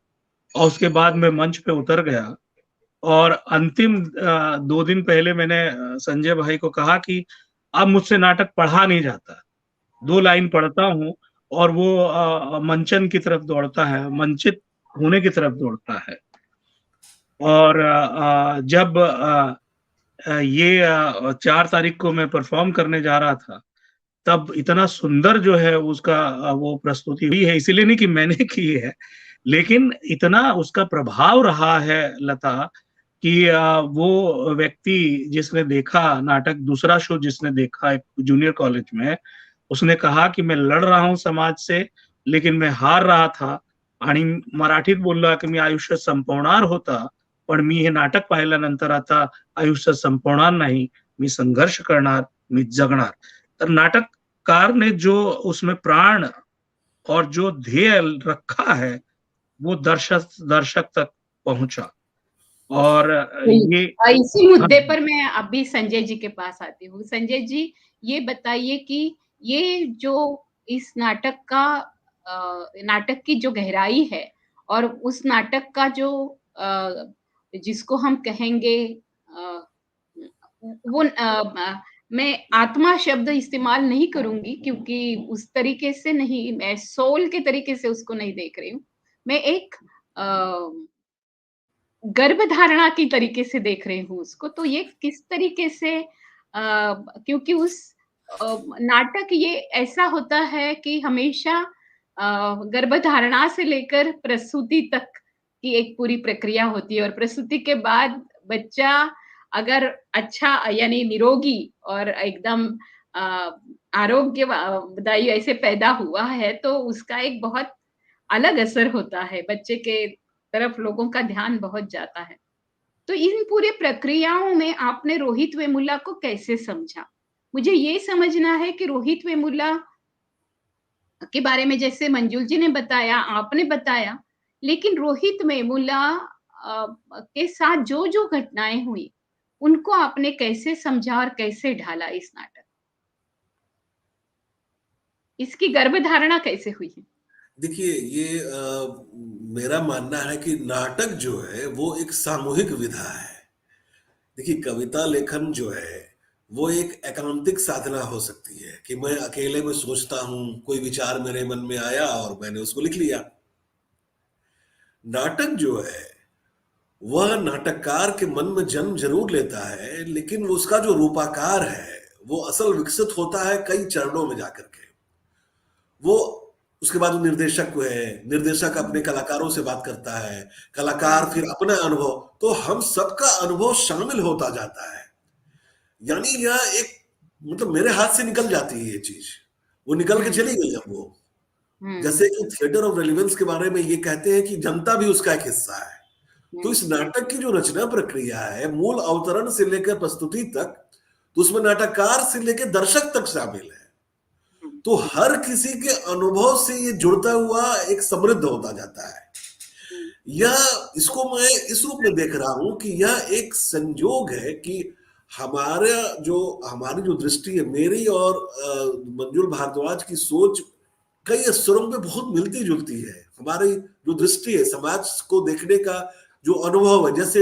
और उसके बाद मैं मंच पे उतर गया। और अंतिम 2 दिन पहले मैंने संजय भाई को कहा कि अब मुझसे नाटक पढ़ा नहीं जाता, 2 लाइन पढ़ता हूँ और वो मंचन की तरफ दौड़ता है, मंचित होने की तरफ दौड़ता है। और जब ये 4 तारीख को मैं परफॉर्म करने जा रहा था, तब इतना सुंदर जो है उसका वो प्रस्तुति हुई है, इसीलिए नहीं कि मैंने की है, लेकिन इतना उसका प्रभाव रहा है लता, कि वो व्यक्ति जिसने देखा नाटक, दूसरा शो जिसने देखा एक जूनियर कॉलेज में, उसने कहा की मैं लढ रहा हूं समाज से, लेकिन मैं हार रहा था आणि मराठीत बोलला की मी आयुष्य संपवणार होता, पण मी हे नाटक पाहिल्यानंतर आता आयुष्य संपवणार नाही, मी संघर्ष करणार, मी जगणार. तर नाटककार ने जो उसमें प्राण और जो ध्येय रखा है, वो दर्शक तक पहुंचा. और ये इसी हाँ, मुद्दे पर मैं अभी संजय जी के पास आती हूँ. संजय जी, ये बताइए कि ये जो इस नाटक की जो गहराई है और उस नाटक का जो जिसको हम कहेंगे अ, वो मैं आत्मा शब्द इस्तेमाल नहीं करूँगी क्योंकि उस तरीके से नहीं, मैं सोल के तरीके से उसको नहीं देख रही हूँ. मैं एक गर्भधारणा की तरीके से देख रही हूँ उसको, तो ये किस तरीके से क्योंकि उस नाटक ये ऐसा होता है कि हमेशा गर्भधारणा से लेकर प्रसूति तक की एक पूरी प्रक्रिया होती है और प्रसूति के बाद बच्चा अगर अच्छा यानी निरोगी और एकदम आरोग्यदायी ऐसे पैदा हुआ है, तो उसका एक बहुत अलग असर होता है, बच्चे के तरफ लोगों का ध्यान बहुत जाता है. तो इन पूरे प्रक्रियाओं में आपने रोहित वेमुला को कैसे समझा? मुझे ये समझना है कि रोहित वेमुला के बारे में जैसे मंजुल जी ने बताया, आपने बताया, लेकिन रोहित वेमुला के साथ जो-जो घटनाएँ हुई, उनको आपने कैसे समझा और कैसे ढाला इस नाटक? इसकी गर्भधारणा कैसे हुई है? देखिए, ये मेरा मानना है कि नाटक जो है वो एक सामूहिक विधा है. देखिए, कविता लेखन जो है वो एक एकांतिक साधना हो सकती है कि मैं अकेले में सोचता हूं, कोई विचार मेरे मन में आया और मैंने उसको लिख लिया. नाटक जो है वह नाटककार के मन में जन्म जरूर लेता है, लेकिन उसका जो रूपाकार है वो असल विकसित होता है कई चरणों में जाकर के. वो उसके बाद वो निर्देशक है, निर्देशक अपने कलाकारों से बात करता है, कलाकार फिर अपना अनुभव, तो हम सबका अनुभव शामिल होता जाता है. यानी यह एक मतलब मेरे हाथ से निकल जाती है ये चीज, वो निकल के चली गई अब वो. जैसे कि थिएटर ऑफ रेलिवेंस के बारे में ये कहते हैं कि जनता भी उसका एक हिस्सा है. तो इस नाटक की जो रचना प्रक्रिया है, मूल अवतरण से लेकर प्रस्तुति तक, तो उसमें नाटककार से लेकर दर्शक तक शामिल है. तो हर किसी के अनुभव से ये जुड़ता हुआ एक समृद्ध होता जाता है. यह इसको मैं इस रूप में देख रहा हूं कि यह एक संयोग है कि हमारी जो दृष्टि है, मेरी और मंजुल भारद्वाज की सोच कई स्तरों पे बहुत मिलती जुलती है. हमारी जो दृष्टि है समाज को देखने का, जो अनुभव है, जैसे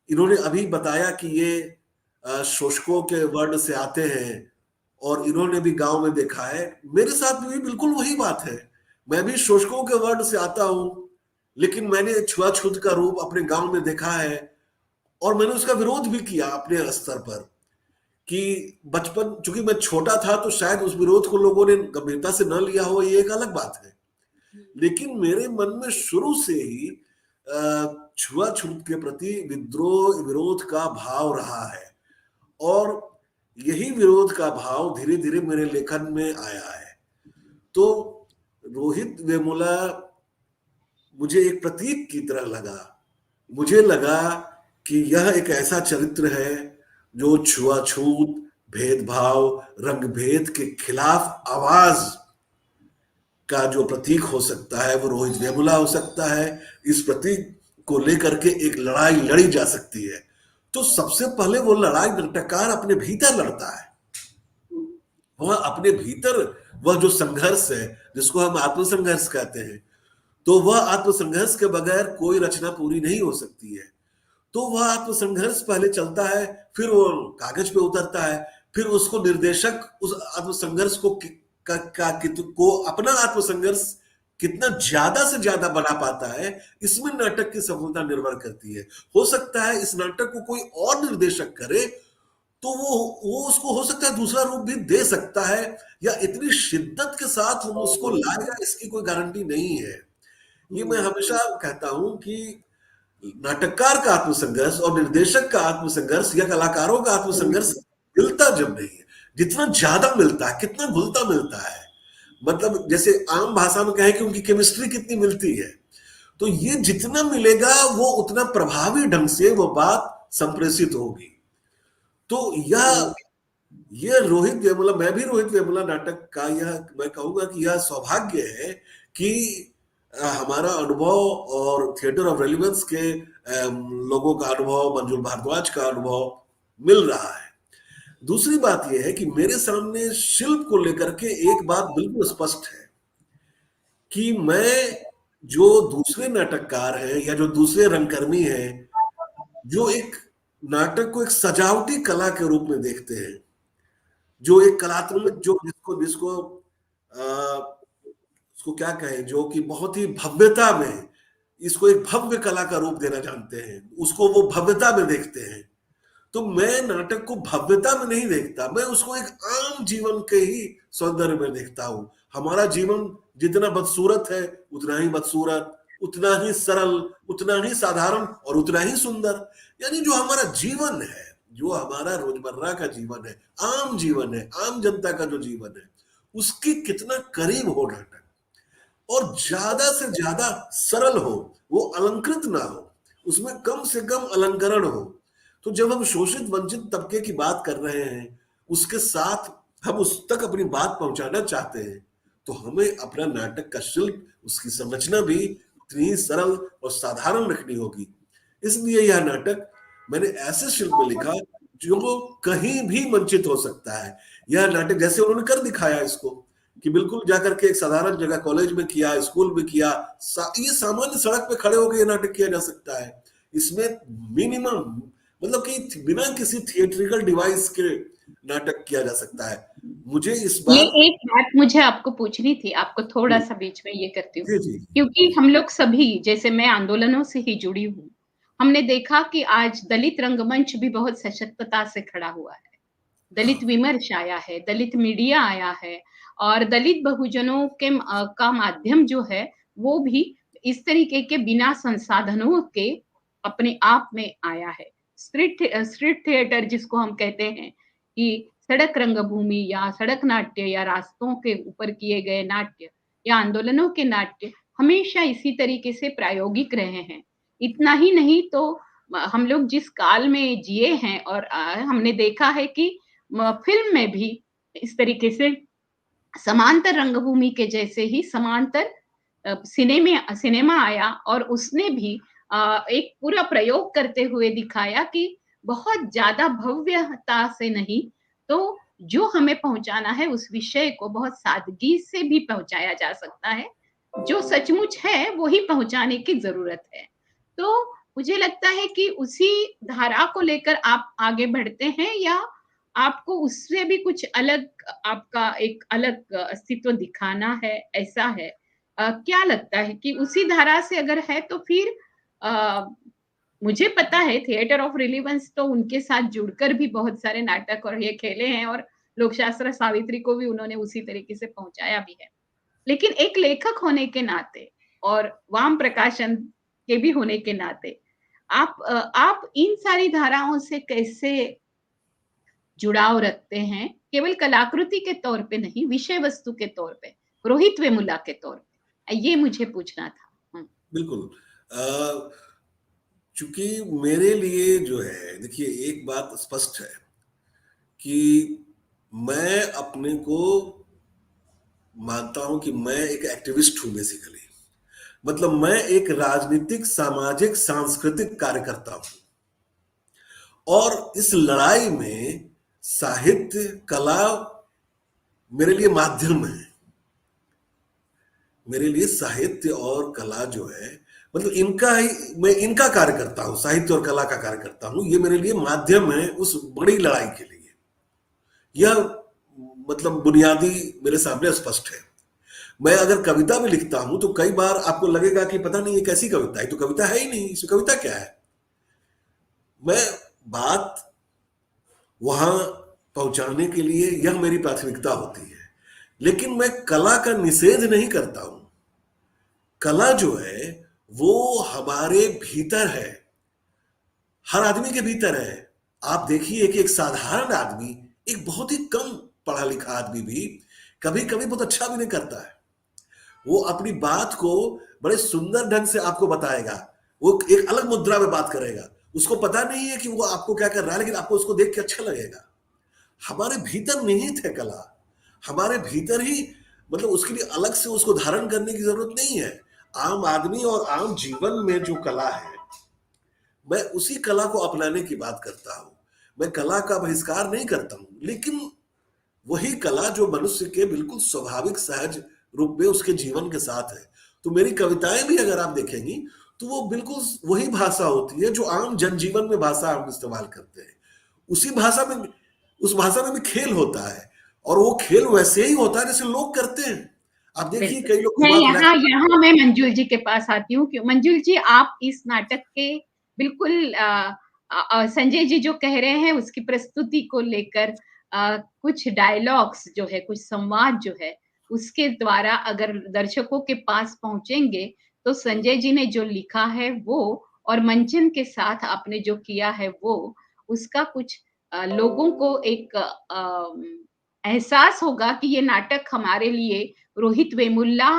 इन्होंने अभी बताया कि ये शोषकों के वर्ण से आते हैं और इन्होंने भी गांव में देखा है. मेरे साथ भी बिल्कुल वही बात है. मैं भी शोषकों के वर्ण से आता हूं, लेकिन मैंने छुआछूत का रूप अपने गांव में देखा है और मैंने उसका विरोध भी किया अपने स्तर पर कि बचपन, चूंकि मैं छोटा था तो शायद उस विरोध को लोगों ने गंभीरता से न लिया हो, ये एक अलग बात है. लेकिन मेरे मन में शुरू से ही छुआछूत के प्रति विद्रोह, विरोध का भाव रहा है और यही विरोध का भाव धीरे धीरे मेरे लेखन में आया है. तो रोहित वेमुला मुझे एक प्रतीक की तरह लगा. मुझे लगा कि यह एक ऐसा चरित्र है जो छुआछूत, भेदभाव, रंगभेद के खिलाफ आवाज का जो प्रतीक हो सकता है वो रोहित वेमुला हो सकता है. इस प्रतीक को लेकर के एक लड़ाई लड़ी जा सकती है. तो सबसे पहले वो लड़ाई नाटककार अपने भीतर लड़ता है. वह अपने भीतर वह जो संघर्ष है जिसको हम आत्मसंघर्ष कहते हैं, तो वह आत्मसंघर्ष के बगैर कोई रचना पूरी नहीं हो सकती है. तो वह आत्मसंघर्ष पहले चलता है, फिर वो कागज पे उतरता है, फिर उसको निर्देशक उस आत्मसंघर्ष को अपना आत्मसंघर्ष कितना ज्यादा से ज्यादा बना पाता है, इसमें नाटक की सफलता निर्भर करती है. हो सकता है इस नाटक को कोई और निर्देशक करे तो वो उसको हो सकता है दूसरा रूप भी दे सकता है, या इतनी शिद्दत के साथ वो उसको लाएगा इसकी कोई गारंटी नहीं है. ये मैं हमेशा कहता हूं कि नाटककार का आत्मसंघर्ष और निर्देशक का आत्मसंघर्ष या कलाकारों का आत्मसंघर्ष मिलता जब नहीं है, जितना ज्यादा मिलता है, कितना घुलता मिलता है, मतलब जैसे आम भाषा में कहें कि उनकी केमिस्ट्री कितनी मिलती है, तो ये जितना मिलेगा वो उतना प्रभावी ढंग से वो बात संप्रेषित होगी। तो यह रोहित वेमुला, मैं भी रोहित वेमुला नाटक का यह मैं कहूंगा कि यह सौभाग्य है कि हमारा अनुभव और थिएटर ऑफ रेलिवेंस के लोगों का अनुभव, मंजुल भारद्वाज का अनुभव मिल रहा है। दूसरी बात यह है कि मेरे सामने शिल्प को लेकर के एक बात बिल्कुल स्पष्ट है कि मैं जो दूसरे नाटककार हैं या जो दूसरे रंगकर्मी हैं, जो एक नाटक को एक सजावटी कला के रूप में देखते हैं, जो एक कलात्मक, जो जिसको उसको क्या कहें, जो कि बहुत ही भव्यता में इसको एक भव्य कला का रूप देना जानते हैं, उसको वो भव्यता में देखते हैं। तो मैं नाटक को भव्यता में नहीं देखता, मैं उसको एक आम जीवन के ही सौंदर्य में देखता हूं। हमारा जीवन जितना बदसूरत है उतना ही बदसूरत, उतना ही सरल, उतना ही साधारण और उतना ही सुंदर। यानी जो हमारा जीवन है, जो हमारा रोजमर्रा का जीवन है, आम जीवन है, आम जनता का जो जीवन है, उसके कितना करीब हो नाटक, और ज्यादा से ज्यादा सरल हो, वो अलंकृत ना हो, उसमें कम से कम अलंकरण हो। तो जब हम शोषित वंचित तबके की बात कर रहे हैं, उसके साथ हम उस तक अपनी बात पहुंचाना चाहते हैं, तो हमें अपना नाटक का शिल्प, उसकी संरचना भी उतनी ही सरल और साधारण रखनी होगी। इसलिए यह नाटक मैंने ऐसे शिल्प में लिखा जो कहीं भी मंचित हो सकता है। यह नाटक जैसे उन्होंने कर दिखाया इसको कि बिल्कुल जाकर के एक साधारण जगह, कॉलेज में किया, स्कूल में किया, ये सामान्य सड़क पे खड़े होकर यह नाटक किया जा सकता है। इसमें मिनिमम, मतलब कि बिना किसी थिएट्रिकल डिवाइस के नाटक किया जा सकता है। मुझे इस बार ये एक बात मुझे आपको पूछनी थी, आपको थोड़ा सा बीच में ये करती हूँ, क्योंकि हम लोग सभी, जैसे मैं आंदोलनों से ही जुड़ी हूँ, हमने देखा कि आज दलित रंगमंच भी बहुत सशक्तता से खड़ा हुआ है, दलित विमर्श आया है, दलित मीडिया आया है, और दलित बहुजनों के का माध्यम जो है वो भी इस तरीके के बिना संसाधनों के अपने आप में आया है। स्ट्रीट थिएटर जिसको हम कहते हैं कि सड़क रंगभूमि या सड़क नाट्य या रास्तों के ऊपर किए गए नाट्य या आंदोलनों के नाट्य हमेशा इसी तरीके से प्रायोगिक रहे हैं। इतना ही नहीं तो हम लोग जिस काल में जिए हैं और हमने देखा है कि फिल्म में भी इस तरीके से समांतर रंगभूमि के जैसे ही समांतर सिनेमा आया, और उसने भी एक पूरा प्रयोग करते हुए दिखाया कि बहुत ज्यादा भव्यता से नहीं तो जो हमें पहुंचाना है उस विषय को बहुत सादगी से भी पहुंचाया जा सकता है, जो सचमुच है वो ही पहुंचाने की जरूरत है। तो मुझे लगता है कि उसी धारा को लेकर आप आगे बढ़ते हैं, या आपको उससे भी कुछ अलग, आपका एक अलग अस्तित्व दिखाना है, ऐसा है? क्या लगता है कि उसी धारा से अगर है तो फिर मुझे पता है थिएटर ऑफ रिलीवेंस तो उनके साथ जुड़कर भी बहुत सारे नाटक और ये खेले हैं, और लोकशास्त्र सावित्री को भी उन्होंने उसी तरीके से पहुंचाया भी है। लेकिन एक लेखक होने के नाते और वाम प्रकाशन के भी होने के नाते आप इन सारी धाराओं से कैसे जुड़ाव रखते हैं, केवल कलाकृति के तौर पे नहीं, विषय वस्तु के तौर पे, रोहित वेमुला के तौर पे, ये मुझे पूछना था। बिल्कुल, चूंकि मेरे लिए जो है, देखिए एक बात स्पष्ट है कि मैं अपने को मानता हूं कि मैं एक एक्टिविस्ट हूं बेसिकली, मतलब मैं एक राजनीतिक, सामाजिक, सांस्कृतिक कार्यकर्ता हूं, और इस लड़ाई में साहित्य, कला मेरे लिए माध्यम है। मेरे लिए साहित्य और कला जो है, मतलब इनका ही, मैं इनका कार्य करता हूं, साहित्य और कला का कार्य करता हूं, ये मेरे लिए माध्यम है उस बड़ी लड़ाई के लिए। यह मतलब बुनियादी मेरे सामने स्पष्ट है। मैं अगर कविता भी लिखता हूं तो कई बार आपको लगेगा कि पता नहीं ये कैसी कविता है, तो कविता है ही नहीं, इसमें कविता क्या है। मैं बात वहां पहुंचाने के लिए यह मेरी प्राथमिकता होती है, लेकिन मैं कला का निषेध नहीं करता हूं। कला जो है वो हमारे भीतर है, हर आदमी के भीतर है। आप देखिए कि एक साधारण आदमी, एक बहुत ही कम पढ़ा लिखा आदमी भी कभी कभी बहुत अच्छा भी नहीं करता है। वो अपनी बात को बड़े सुंदर ढंग से आपको बताएगा, वो एक अलग मुद्रा में बात करेगा, उसको पता नहीं है कि वो आपको क्या कर रहा है, लेकिन आपको उसको देख के अच्छा लगेगा। हमारे भीतर निहित है कला, हमारे भीतर ही, मतलब उसके लिए अलग से उसको धारण करने की जरूरत नहीं है। आम आदमी और आम जीवन में जो कला है, मैं उसी कला को अपनाने की बात करता हूं। मैं कला का बहिष्कार नहीं करता हूं, लेकिन वही कला जो मनुष्य के बिल्कुल स्वाभाविक सहज रूप में उसके जीवन के साथ है। तो मेरी कविताएं भी अगर आप देखेंगी तो वो बिल्कुल वही भाषा होती है जो आम जनजीवन में भाषा हम इस्तेमाल करते हैं। उसी भाषा में, उस भाषा में भी खेल होता है, और वो खेल वैसे ही होता है जैसे लोग करते हैं। आप देखिए कई लोग मैं यहाँ मैं मंजुल जी के पास आती हूँ। मंजुल जी, आप इस नाटक के बिल्कुल संजय जी जो कह रहे हैं उसकी प्रस्तुति को लेकर कुछ डायलॉग्स जो है, कुछ संवाद जो है, उसके द्वारा अगर दर्शकों के पास पहुंचेंगे तो संजय जी ने जो लिखा है वो, और मंचन के साथ आपने जो किया है वो, उसका कुछ लोगों को एक एहसास होगा कि ये नाटक हमारे लिए रोहित वेमुल्ला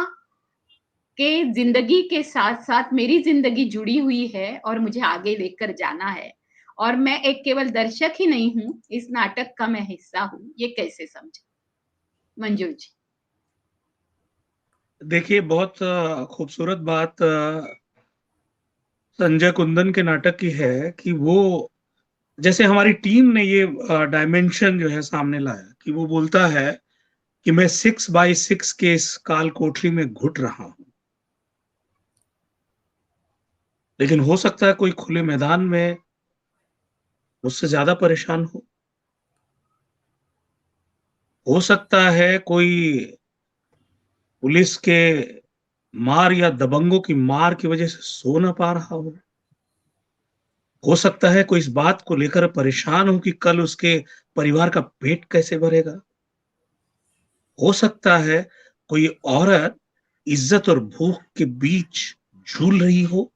के जिंदगी के साथ साथ मेरी जिंदगी जुड़ी हुई है और मुझे आगे लेकर जाना है, और मैं एक केवल दर्शक ही नहीं हूं, इस नाटक का मैं हिस्सा हूं। ये कैसे समझे मंजुल जी? देखिए, बहुत खूबसूरत बात संजय कुंदन के नाटक की है कि वो, जैसे हमारी टीम ने ये डायमेंशन जो है सामने लाया कि वो बोलता है कि मैं 6x6 के इस काल कोठरी में घुट रहा हूं, लेकिन हो सकता है कोई खुले मैदान में मुझसे ज्यादा परेशान हो सकता है कोई पुलिस के मार या दबंगों की मार की वजह से सो ना पा रहा हो सकता है कोई इस बात को लेकर परेशान हो कि कल उसके परिवार का पेट कैसे भरेगा, हो सकता है कोई औरत इज्जत और भूख के बीच झूल रही हो।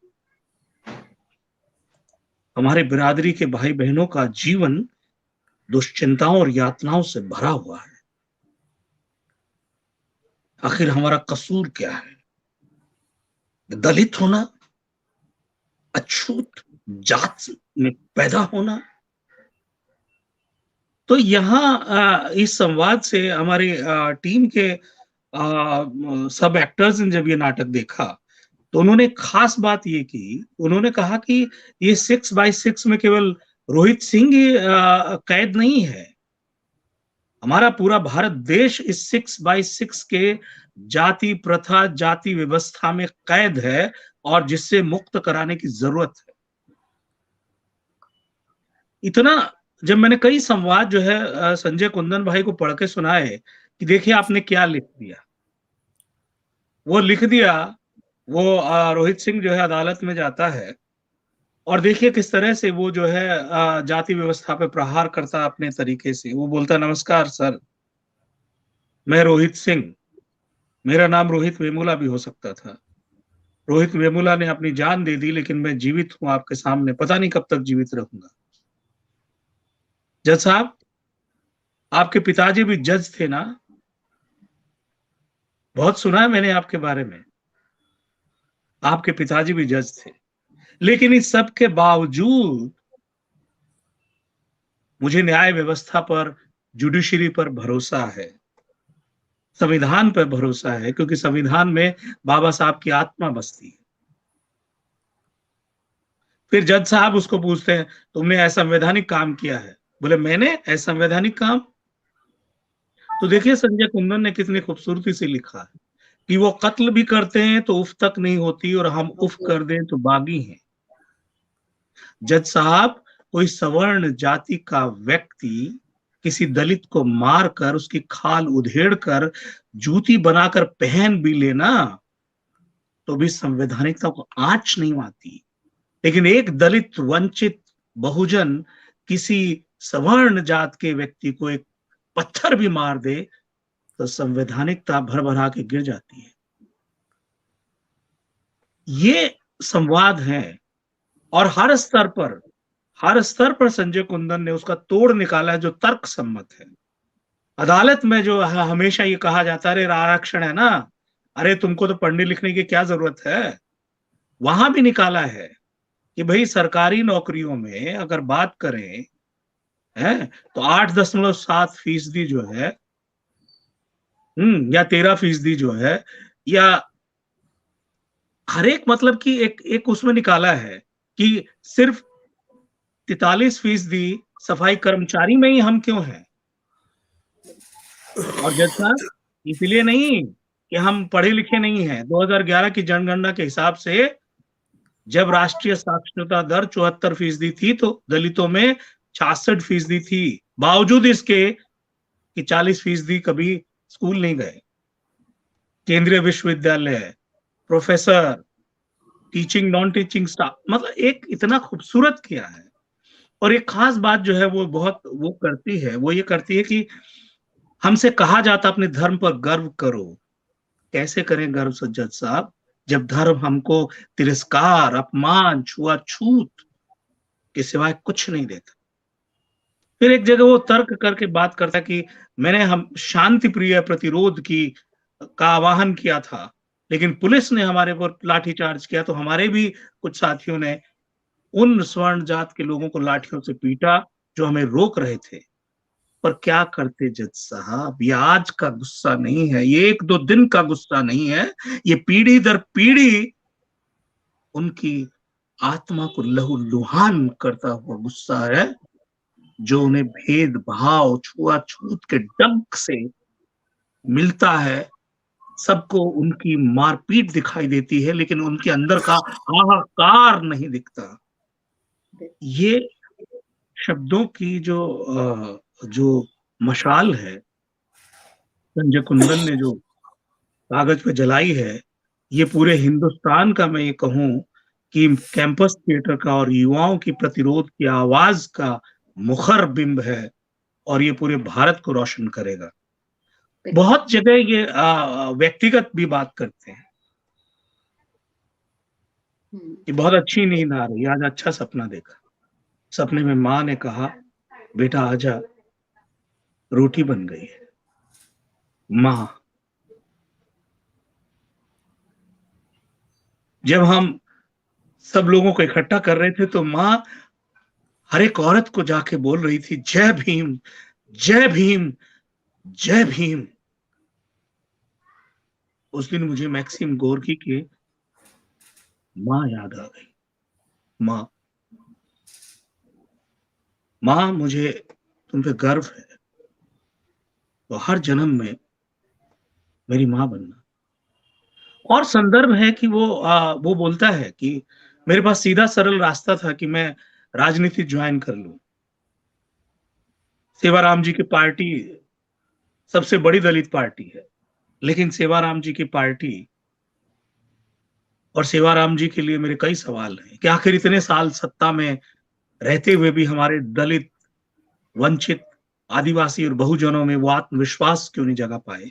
हमारे बिरादरी के भाई बहनों का जीवन दुश्चिंताओं और यातनाओं से भरा हुआ है। आखिर हमारा कसूर क्या है? दलित होना, अछूत जात में पैदा होना? तो यहाँ इस संवाद से हमारी टीम के सब एक्टर्स ने जब ये नाटक देखा तो उन्होंने खास बात ये की, उन्होंने कहा कि ये 6x6 में केवल रोहित सिंह ही कैद नहीं है, हमारा पूरा भारत देश इस 6x6 के जाति प्रथा, जाति व्यवस्था में कैद है और जिससे मुक्त कराने की जरूरत है। इतना जब मैंने कई संवाद जो है संजय कुंदन भाई को पढ़ के सुनाए कि देखिए आपने क्या लिख दिया, वो लिख दिया, वो रोहित सिंह जो है अदालत में जाता है और देखिए किस तरह से वो जो है जाति व्यवस्था पे प्रहार करता अपने तरीके से। वो बोलता, नमस्कार सर, मैं रोहित सिंह, मेरा नाम रोहित वेमुला भी हो सकता था। रोहित वेमुला ने अपनी जान दे दी, लेकिन मैं जीवित हूं आपके सामने, पता नहीं कब तक जीवित रहूंगा। जज साहब, आपके पिताजी भी जज थे ना? बहुत सुना है मैंने आपके बारे में, आपके पिताजी भी जज थे, लेकिन इस सब के बावजूद मुझे न्याय व्यवस्था पर, जुडिशरी पर भरोसा है, संविधान पर भरोसा है, क्योंकि संविधान में बाबा साहब की आत्मा बसती है। फिर जज साहब उसको पूछते हैं, तुमने असंवैधानिक काम किया है? बोले, मैंने असंवैधानिक काम? तो देखिए संजय कुंदन ने कितनी खूबसूरती से लिखा है कि वो कत्ल भी करते हैं तो उफ तक नहीं होती, और हम उफ कर दें तो बागी हैं। जज साहब, कोई सवर्ण जाति का व्यक्ति किसी दलित को मारकर, उसकी खाल उधेड़ कर, जूती बनाकर पहन भी लेना तो भी संवैधानिकता को आंच नहीं आती, लेकिन एक दलित, वंचित, बहुजन किसी सवर्ण जात के व्यक्ति को एक पत्थर भी मार दे तो संवैधानिकता भर भरा के गिर जाती है। ये संवाद हैं, और हर स्तर पर संजय कुंदन ने उसका तोड़ निकाला है जो तर्क सम्मत है। अदालत में जो हमेशा ये कहा जाता है, अरे आरक्षण है ना, अरे तुमको तो पढ़ने लिखने की क्या जरूरत है, वहां भी निकाला है कि भाई सरकारी नौकरियों में अगर बात करें है तो 8.7% जो है, या 13% जो है, या हर एक, मतलब कि एक उसमें निकाला है कि सिर्फ 43% सफाई कर्मचारी में ही हम क्यों हैं। और जज साहब, इसलिए नहीं कि हम पढ़े लिखे नहीं हैं। 2011 की जनगणना के हिसाब से जब राष्ट्रीय साक्षरता दर 74% थी तो दलितों में 66% थी, बावजूद इसके कि 40% कभी स्कूल नहीं गए। केंद्रीय विश्वविद्यालय, professor, teaching non teaching staff, मतलब एक इतना खूबसूरत किया है। और एक खास बात जो है वो बहुत वो करती है, वो ये करती है कि हमसे कहा जाता अपने धर्म पर गर्व करो। कैसे करें गर्व सज्जद साहब, जब धर्म हमको तिरस्कार, अपमान, छुआछूत के सिवाय कुछ नहीं देता। फिर एक जगह वो तर्क करके बात करता कि मैंने हम शांति प्रिय प्रतिरोध की का आह्वान किया था, लेकिन पुलिस ने हमारे पर लाठीचार्ज किया, तो हमारे भी कुछ साथियों ने उन स्वर्ण जात के लोगों को लाठियों से पीटा जो हमें रोक रहे थे। पर क्या करते जज साहब, ये आज का गुस्सा नहीं है, ये 1-2 दिन का गुस्सा नहीं है, ये पीढ़ी दर पीढ़ी उनकी आत्मा को लहूलुहान करता हुआ गुस्सा है, जो उन्हें भेदभाव, छुआछूत के डंक से मिलता है। सबको उनकी मारपीट दिखाई देती है, लेकिन उनके अंदर का हाहाकार नहीं दिखता। ये शब्दों की जो मशाल है संजय कुंदन ने जो कागज पे जलाई है, ये पूरे हिंदुस्तान का, मैं ये कहूं कि कैंपस थिएटर का और युवाओं की प्रतिरोध की आवाज का मुखर बिंब है, और ये पूरे भारत को रोशन करेगा। बहुत जगह ये व्यक्तिगत भी बात करते हैं कि बहुत अच्छी नींद आ रही, आज अच्छा सपना देखा। सपने में माँ ने कहा, बेटा आजा, रोटी बन गई है। माँ, जब हम सब लोगों को इकट्ठा कर रहे थे तो माँ हर एक औरत को जाके बोल रही थी, जय भीम, जय भीम, जय भीम। उस दिन मुझे मैक्सिम गोर्की की माँ याद आ गई। माँ, माँ, मुझे तुम पे गर्व है, तो हर जन्म में मेरी माँ बनना। और संदर्भ है कि वो बोलता है कि मेरे पास सीधा सरल रास्ता था कि मैं राजनीति ज्वाइन कर लूं। सेवाराम जी की पार्टी सबसे बड़ी दलित पार्टी है, लेकिन सेवाराम जी की पार्टी और सेवाराम जी के लिए मेरे कई सवाल हैं कि आखिर इतने साल सत्ता में रहते हुए भी हमारे दलित, वंचित, आदिवासी और बहुजनों में वो आत्मविश्वास क्यों नहीं जगा पाए?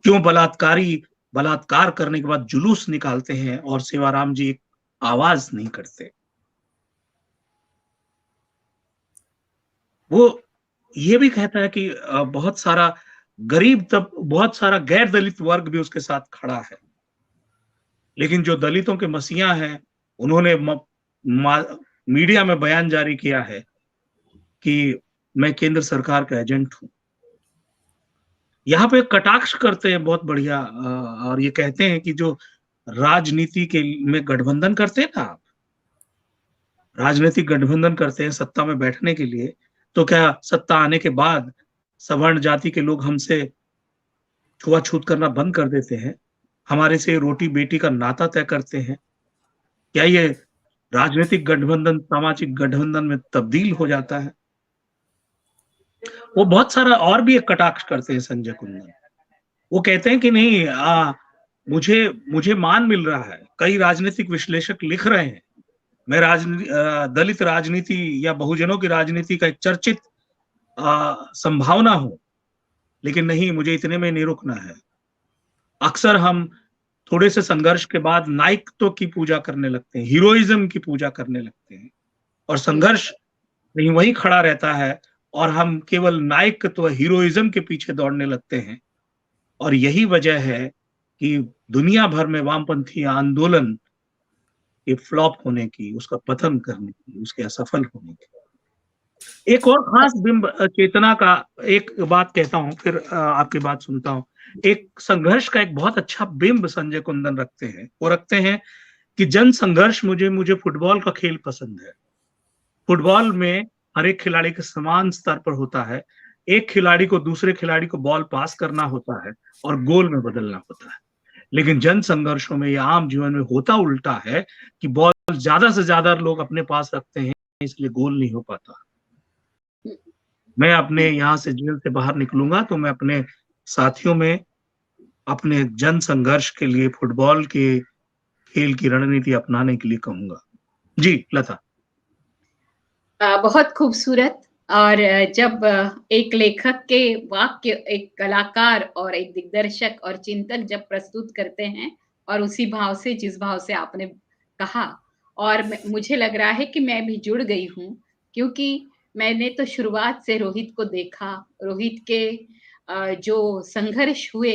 क्यों बलात्कार करने के बाद जुलूस निकालते हैं और सेवाराम जी एक आवाज नहीं करते? वो ये भी कहता है कि बहुत सारा बहुत सारा गैर दलित वर्ग भी उसके साथ खड़ा है, लेकिन जो दलितों के मसीहा हैं, उन्होंने मीडिया में बयान जारी किया है कि मैं केंद्र सरकार का एजेंट हूं। यहाँ पे कटाक्ष करते हैं बहुत बढ़िया, और ये कहते हैं कि जो राजनीति के में गठबंधन करते हैं ना आप, राजनीतिक गठबंधन करते हैं सत्ता में बैठने के लिए, तो क्या सत्ता आने के बाद सवर्ण जाति के लोग हमसे छुआछूत करना बंद कर देते हैं, हमारे से रोटी बेटी का नाता तय करते हैं? क्या ये राजनीतिक गठबंधन सामाजिक गठबंधन में तब्दील हो जाता है? वो बहुत सारा और भी एक कटाक्ष करते हैं संजय कुंदन। वो कहते हैं कि नहीं, मुझे मान मिल रहा है, कई राजनीतिक विश्लेषक लिख रहे हैं, मैं दलित राजनीति या बहुजनों की राजनीति का एक चर्चित संभावना हूं, लेकिन नहीं, मुझे इतने में नहीं रुकना है। अक्सर हम थोड़े से संघर्ष के बाद नायकत्व की पूजा करने लगते हैं, हीरोइज्म की पूजा करने लगते हैं, और संघर्ष नहीं वहीं खड़ा रहता है और हम केवल नायकत्व हीरोइज्म के पीछे दौड़ने लगते हैं। और यही वजह है कि दुनिया भर में वामपंथी आंदोलन के फ्लॉप होने की, उसका पतन करने की, उसके असफल होने की। एक और खास बिंब चेतना का एक बात कहता हूं, फिर आपकी बात सुनता हूं। एक संघर्ष का एक बहुत अच्छा बिंब संजय कुंदन रखते हैं, वो रखते हैं कि जन संघर्ष मुझे फुटबॉल का खेल पसंद है। फुटबॉल में हर एक खिलाड़ी के समान स्तर पर होता है, एक खिलाड़ी को दूसरे खिलाड़ी को बॉल पास करना होता है और गोल में बदलना होता है। लेकिन जन संघर्षों में या आम जीवन में होता उल्टा है कि बॉल ज्यादा से ज्यादा लोग अपने पास रखते हैं, इसलिए गोल नहीं हो पाता। मैं अपने यहाँ से जेल से बाहर निकलूंगा तो मैं अपने साथियों में अपने जन संघर्ष के लिए फुटबॉल के खेल की रणनीति अपनाने के लिए कहूंगा। जी लता। बहुत खूबसूरत। और जब एक लेखक के वाक्य एक कलाकार और एक दिग्दर्शक और चिंतक जब प्रस्तुत करते हैं और उसी भाव से, जिस भाव से आपने कहा, और मुझे लग रहा है कि मैं भी जुड़ गई हूँ, क्योंकि मैंने तो शुरुआत से रोहित को देखा। रोहित के जो संघर्ष हुए,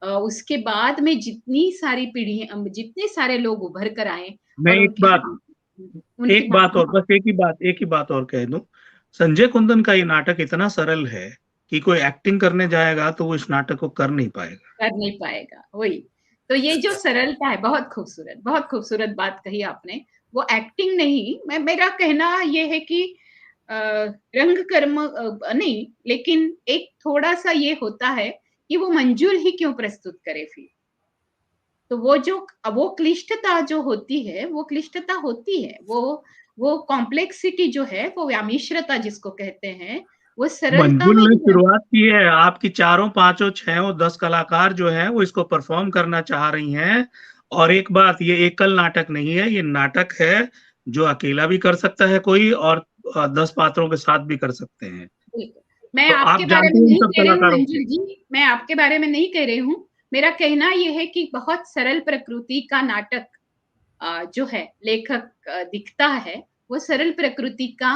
उसके बाद में जितनी सारी पीढ़ियां, जितने सारे लोग उभर कर आए मैं और एक बात और कह दूं। संजय कुंदन का ये नाटक इतना सरल है कि कोई एक्टिंग करने जाएगा तो वो इस नाटक को कर नहीं पाएगा। वही तो, ये जो सरलता है, बहुत खूबसूरत बात कही आपने। वो एक्टिंग नहीं, मेरा कहना ये है कि रंग कर्म नहीं, लेकिन एक थोड़ा सा ये होता है कि वो मंजूर ही क्यों प्रस्तुत करे फिर। तो वो क्लिष्टता जो होती है, वो क्लिष्टता होती है, वो कॉम्प्लेक्सिटी जो है, वो व्यामिश्रता जिसको कहते हैं, वो सरलता मंजुल में ने ही है। शुरुआत की है, आपकी 4, 5, 6, 10 कलाकार जो है वो इसको परफॉर्म करना चाह रही हैं। और एक बात, ये एकल नाटक नहीं है, ये नाटक है जो अकेला भी कर सकता है कोई, और 10 पात्रों के साथ भी कर सकते हैं। मैं तो आपके आप बारे जानते में हैं उन नहीं सब कह रही हूँ कलाकारों मंजुल जी, मैं आपके बारे में नहीं कह रही हूँ। मेरा कहना यह है कि बहुत सरल प्रकृति का नाटक जो है, लेखक दिखता है, वो सरल प्रकृति का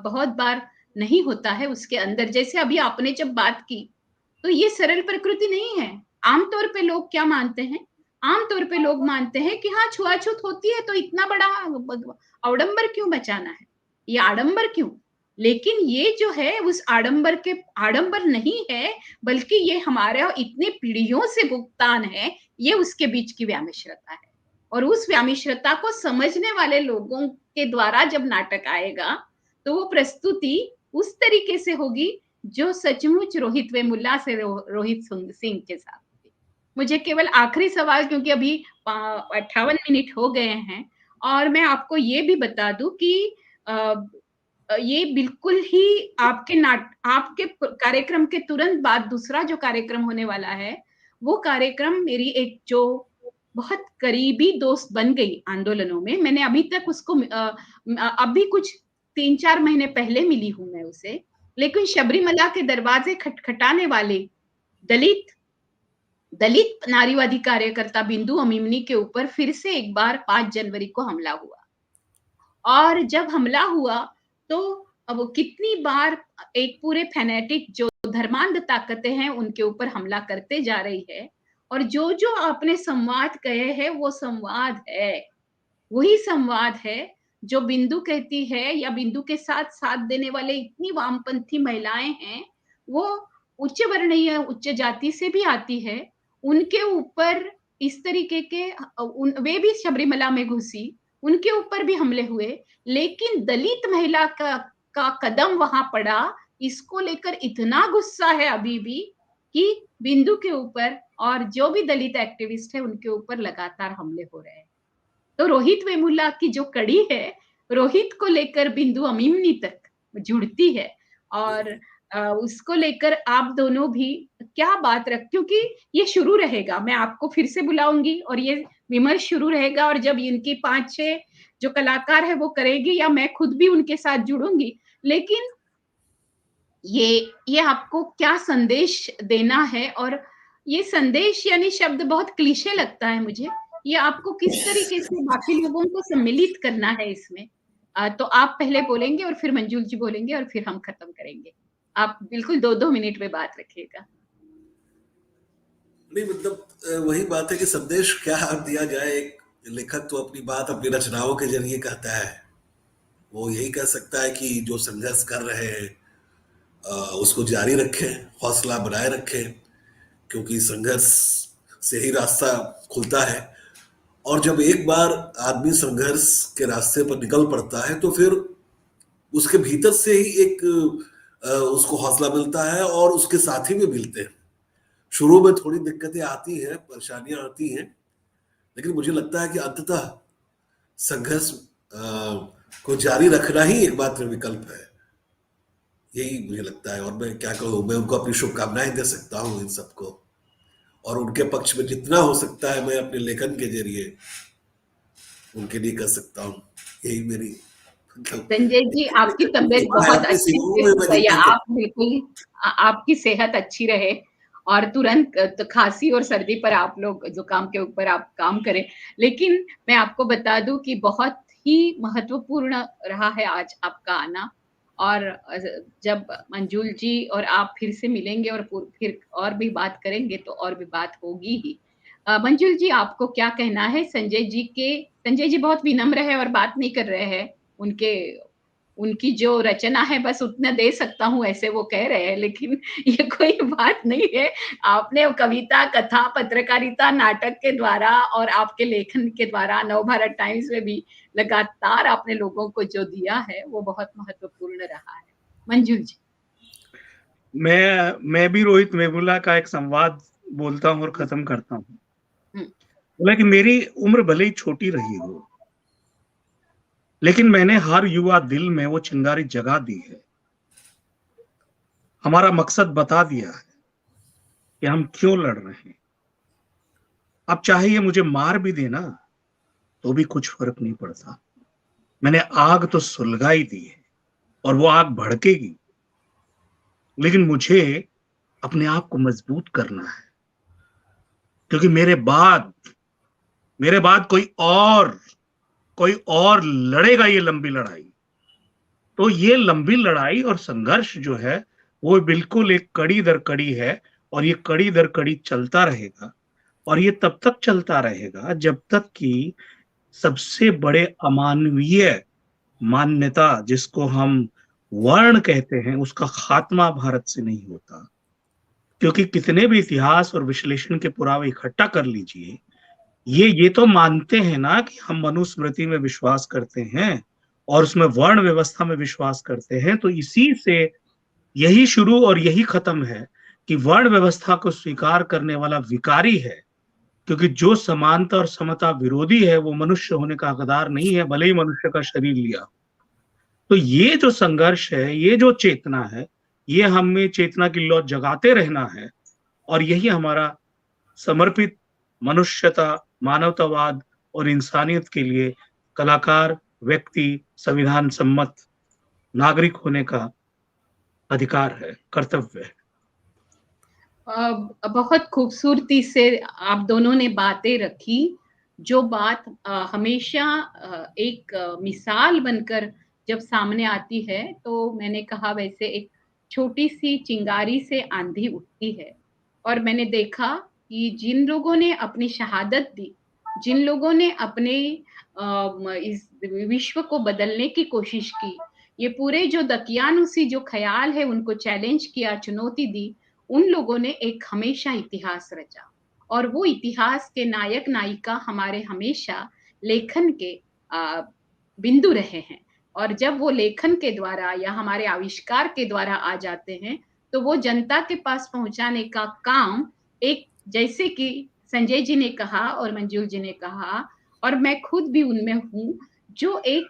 बहुत बार नहीं होता है उसके अंदर। जैसे अभी आपने जब बात की, तो ये सरल प्रकृति नहीं है। आमतौर पे लोग क्या मानते हैं? आमतौर पे लोग मानते हैं कि हाँ, छुआछूत होती है तो इतना बड़ा आडंबर क्यों बचाना है, ये आडंबर क्यों? लेकिन ये जो है उस आडंबर नहीं है, बल्कि ये हमारे इतने पीढ़ियों से भुगतान है, ये उसके बीच की व्यामिश्रता है। और उस व्यामिश्रता को समझने वाले लोगों के द्वारा जब नाटक आएगा, तो वो प्रस्तुति उस तरीके से होगी जो सचमुच रोहित वेमुला से रोहित सिंह के साथ थी। मुझे केवल आखिरी सवाल, क्योंकि अभी 58 मिनट हो गए हैं, और मैं आपको ये भी बता दूं कि ये बिल्कुल ही आपके कार्यक्रम के तुरंत बाद दूसरा जो कार्यक्रम होने वाला है, वो कार्यक्रम मेरी एक जो बहुत करीबी दोस्त बन गई आंदोलनों में। मैंने अभी तक उसको अभी कुछ 3-4 महीने पहले मिली हूं मैं उसे, लेकिन शबरीमला के दरवाजे खटखटाने वाले दलित नारीवादी कार्यकर्ता बिंदु अमीमनी के ऊपर फिर से एक बार 5 जनवरी को हमला हुआ। और जब हमला हुआ तो अब कितनी बार एक पूरे फैनेटिक जो धर्मांध ताकतें हैं उनके ऊपर हमला करते जा रही है, और जो आपने संवाद कहे हैं, वो संवाद है, वही संवाद है जो बिंदु कहती है, या बिंदु के साथ साथ देने वाले इतनी वामपंथी महिलाएं हैं, वो उच्च वर्णीय उच्च जाति से भी आती है, उनके ऊपर इस तरीके के वे भी शबरीमला में घुसी, उनके ऊपर भी हमले हुए, लेकिन दलित महिला का कदम वहां पड़ा, इसको लेकर इतना गुस्सा है अभी भी कि बिंदु के ऊपर और जो भी दलित एक्टिविस्ट है उनके ऊपर लगातार हमले हो रहे हैं। तो रोहित वेमुला की जो कड़ी है, रोहित को लेकर बिंदु अमीमनी तक जुड़ती है, और उसको लेकर आप दोनों भी क्या बात क्योंकि ये शुरू रहेगा, मैं आपको फिर से बुलाऊंगी और ये विमर्श शुरू रहेगा, और जब इनकी 5-6 जो कलाकार है वो करेगी, या मैं खुद भी उनके साथ जुड़ूंगी। लेकिन ये आपको क्या संदेश देना है, और ये संदेश यानी शब्द बहुत क्लीशे लगता है मुझे। ये आपको किस तरीके से बाकी लोगों को सम्मिलित करना है इसमें? तो आप पहले बोलेंगे और फिर मंजूल जी बोलेंगे और फिर हम खत्म करेंगे। आप बिल्कुल 2-2 मिनट में बात रखिएगा। नहीं मतलब वही बात है कि संदेश क्या दिया जाए। एक लेखक तो अपनी बात अपनी रचनाओं के जरिए कहता है। वो यही कह सकता है कि जो संघर्ष कर रहे हैं उसको जारी रखें, हौसला बनाए रखें, क्योंकि संघर्ष से ही रास्ता खुलता है। और जब एक बार आदमी संघर्ष के रास्ते पर निकल पड़ता है तो फिर उसके भीतर से ही एक उसको हौसला मिलता है और उसके साथी भी मिलते हैं। शुरू में थोड़ी दिक्कतें आती हैं, परेशानियां आती हैं, लेकिन मुझे लगता है कि अंततः संघर्ष को जारी रखना ही एकमात्र विकल्प है। यही मुझे लगता है। और मैं क्या कहूँ, मैं उनको अपनी शुभकामनाएं दे सकता हूँ इन सबको, और उनके पक्ष में जितना हो सकता है मैं अपने लेखन के जरिए उनके लिए कर सकता हूँ। यही मेरी संजय जी, आपकी तबीयत बहुत अच्छी से, आप बिल्कुल आपकी सेहत अच्छी रहे और तुरंत खांसी और सर्दी पर आप लोग जुकाम के ऊपर आप काम करें। लेकिन मैं आपको बता दूं कि बहुत ही महत्वपूर्ण रहा है आज आपका आना, और जब मंजूल जी और आप फिर से मिलेंगे और फिर और भी बात करेंगे तो और भी बात होगी ही। मंजूल जी, आपको क्या कहना है संजय जी बहुत विनम्र है और बात नहीं कर रहे हैं। उनकी जो रचना है बस उतना दे सकता हूँ ऐसे वो कह रहे हैं, लेकिन ये कोई बात नहीं है। आपने कविता, कथा, पत्रकारिता, नाटक के द्वारा और आपके लेखन के द्वारा नवभारत टाइम्स में भी लगातार आपने लोगों को जो दिया है वो बहुत महत्वपूर्ण रहा है। मंजूल जी। मैं भी रोहित वेमुला का एक संवाद बोलता हूँ और खत्म करता हूँ। बोला कि मेरी उम्र भले ही छोटी रही हो, लेकिन मैंने हर युवा दिल में वो चिंगारी जगा दी है। हमारा मकसद बता दिया है कि हम क्यों लड़ रहे हैं। अब चाहे ये मुझे मार भी देना तो भी कुछ फर्क नहीं पड़ता। मैंने आग तो सुलगाई दी है और वो आग भड़केगी, लेकिन मुझे अपने आप को मजबूत करना है, क्योंकि मेरे बाद कोई और लड़ेगा ये लंबी लड़ाई। तो ये लंबी लड़ाई और संघर्ष जो है वो बिल्कुल एक कड़ी दर कड़ी है, और ये कड़ी दर कड़ी चलता रहेगा। और ये तब तक चलता रहेगा जब तक कि सबसे बड़े अमानवीय मान्यता जिसको हम वर्ण कहते हैं उसका खात्मा भारत से नहीं होता। क्योंकि कितने भी इतिहास और विश्लेषण के पुरावे इकट्ठा कर लीजिए, ये तो मानते हैं ना कि हम मनुस्मृति में विश्वास करते हैं और उसमें वर्ण व्यवस्था में विश्वास करते हैं। तो इसी से यही शुरू और यही खत्म है कि वर्ण व्यवस्था को स्वीकार करने वाला विकारी है, क्योंकि जो समानता और समता विरोधी है वो मनुष्य होने का हकदार नहीं है, भले ही मनुष्य का शरीर लिया। तो ये जो संघर्ष है, ये जो चेतना है, ये हमें चेतना की लौ जगाते रहना है। और यही हमारा समर्पित मनुष्यता, मानवतावाद और इंसानियत के लिए कलाकार, व्यक्ति, संविधान सम्मत नागरिक होने का अधिकार है, कर्तव्य है। बहुत खूबसूरती से आप दोनों ने बातें रखी। जो बात हमेशा एक मिसाल बनकर जब सामने आती है, तो मैंने कहा वैसे एक छोटी सी चिंगारी से आंधी उठती है। और मैंने देखा कि जिन लोगों ने अपनी शहादत दी, जिन लोगों ने अपने इस विश्व को बदलने की कोशिश की, ये पूरे जो दकियानुसी जो ख्याल है उनको चैलेंज किया, चुनौती दी, उन लोगों ने एक हमेशा इतिहास रचा। और वो इतिहास के नायक नायिका हमारे हमेशा लेखन के बिंदु रहे हैं। और जब वो लेखन के द्वारा या हमारे आविष्कार के द्वारा आ जाते हैं, तो वो जनता के पास पहुंचाने का काम, एक जैसे कि संजय जी ने कहा और मंजूल जी ने कहा, और मैं खुद भी उनमें हूँ, जो एक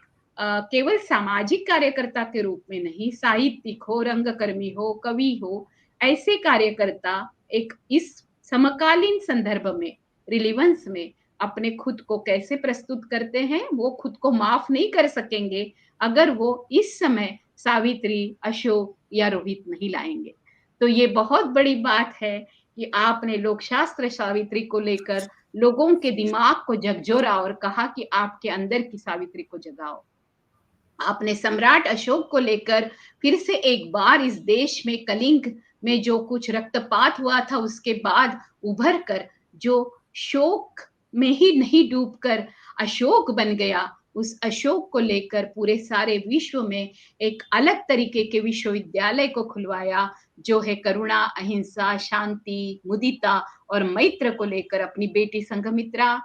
केवल सामाजिक कार्यकर्ता के रूप में नहीं, साहित्यिक हो, रंगकर्मी हो, कवि हो, ऐसे कार्यकर्ता एक इस समकालीन संदर्भ में, रिलीवेंस में अपने खुद को कैसे प्रस्तुत करते हैं। वो खुद को माफ नहीं कर सकेंगे अगर वो इस समय सावित्री, अशोक या रोहित नहीं लाएंगे। तो ये बहुत बड़ी बात है कि आपने लोकशास्त्र सावित्री को लेकर लोगों के दिमाग को झकझोरा और कहा कि आपके अंदर की सावित्री को जगाओ। आपने सम्राट अशोक को लेकर फिर से एक बार इस देश में कलिंग में जो कुछ रक्तपात हुआ था, उसके बाद उभर कर जो शोक में ही नहीं डूबकर अशोक बन गया, उस अशोक को लेकर पूरे सारे विश्व में एक अलग तरीके के विश्वविद्यालय को खुलवाया, जो है करुणा, अहिंसा, शांति, मुदिता और मैत्र को लेकर अपनी बेटी संघमित्रा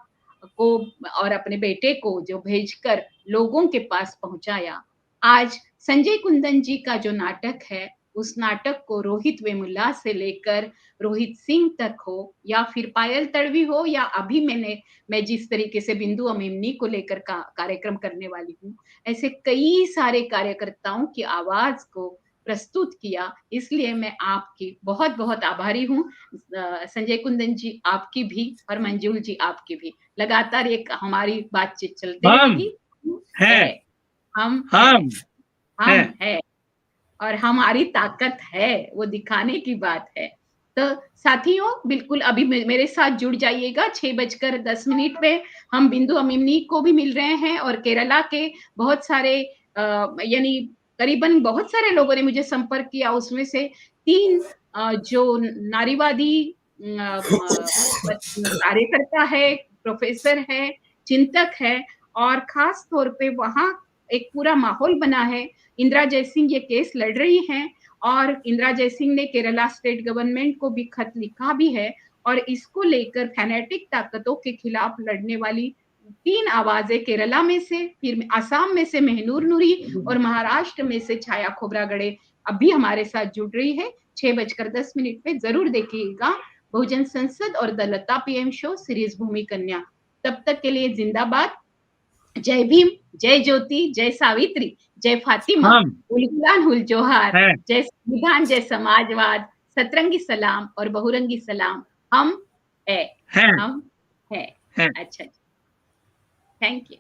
को और अपने बेटे को जो भेजकर लोगों के पास पहुंचाया। आज संजय कुंदन जी का जो नाटक है, उस नाटक को रोहित वेमुला से लेकर रोहित सिंह तक हो, या फिर पायल तड़वी हो, या अभी मैं जिस तरीके से बिंदु अमीमनी को लेकर कार्यक्रम करने वाली हूँ, ऐसे कई सारे कार्यकर्ताओं की आवाज को प्रस्तुत किया। इसलिए मैं आपकी बहुत बहुत आभारी हूँ। संजय कुंदन जी आपकी भी, और मंजूल जी आपकी भी। लगातार एक हमारी बातचीत चलती रहेगी। हम है और हमारी ताकत है, वो दिखाने की बात है। तो साथियों, बिल्कुल अभी मेरे साथ जुड़ जाइएगा 6:10 पे। हम बिंदु अमीमनी को भी मिल रहे हैं और केरला के बहुत सारे यानी करीबन बहुत सारे लोगों ने मुझे संपर्क किया। उसमें से 3 जो नारीवादी कार्यकर्ता है, प्रोफेसर है, चिंतक है, और खास तौर पे वहाँ एक पूरा माहौल बना है। इंदिरा जयसिंह ये केस लड़ रही हैं, और इंदिरा जयसिंह ने केरला स्टेट गवर्नमेंट को भी खत लिखा भी है, और इसको लेकर फैनेटिक ताकतों के खिलाफ लड़ने वाली 3 आवाजें केरला में से, फिर असम में से मेहनूर नूरी, और महाराष्ट्र में से छाया खोबरागड़े अभी हमारे साथ जुड़ रही है। 6:10 पे जरूर देखिएगा बहुजन संसद और the Lata PM show series Bhoomi Kanya. तब तक के लिए जिंदाबाद। जय भीम, जय ज्योति, जय सावित्री, जय फातिमा, हुल गुलान हुल जोहार, जय संविधान, जय समाजवाद, सतरंगी सलाम और बहुरंगी सलाम। हम है। अच्छा, थैंक यू।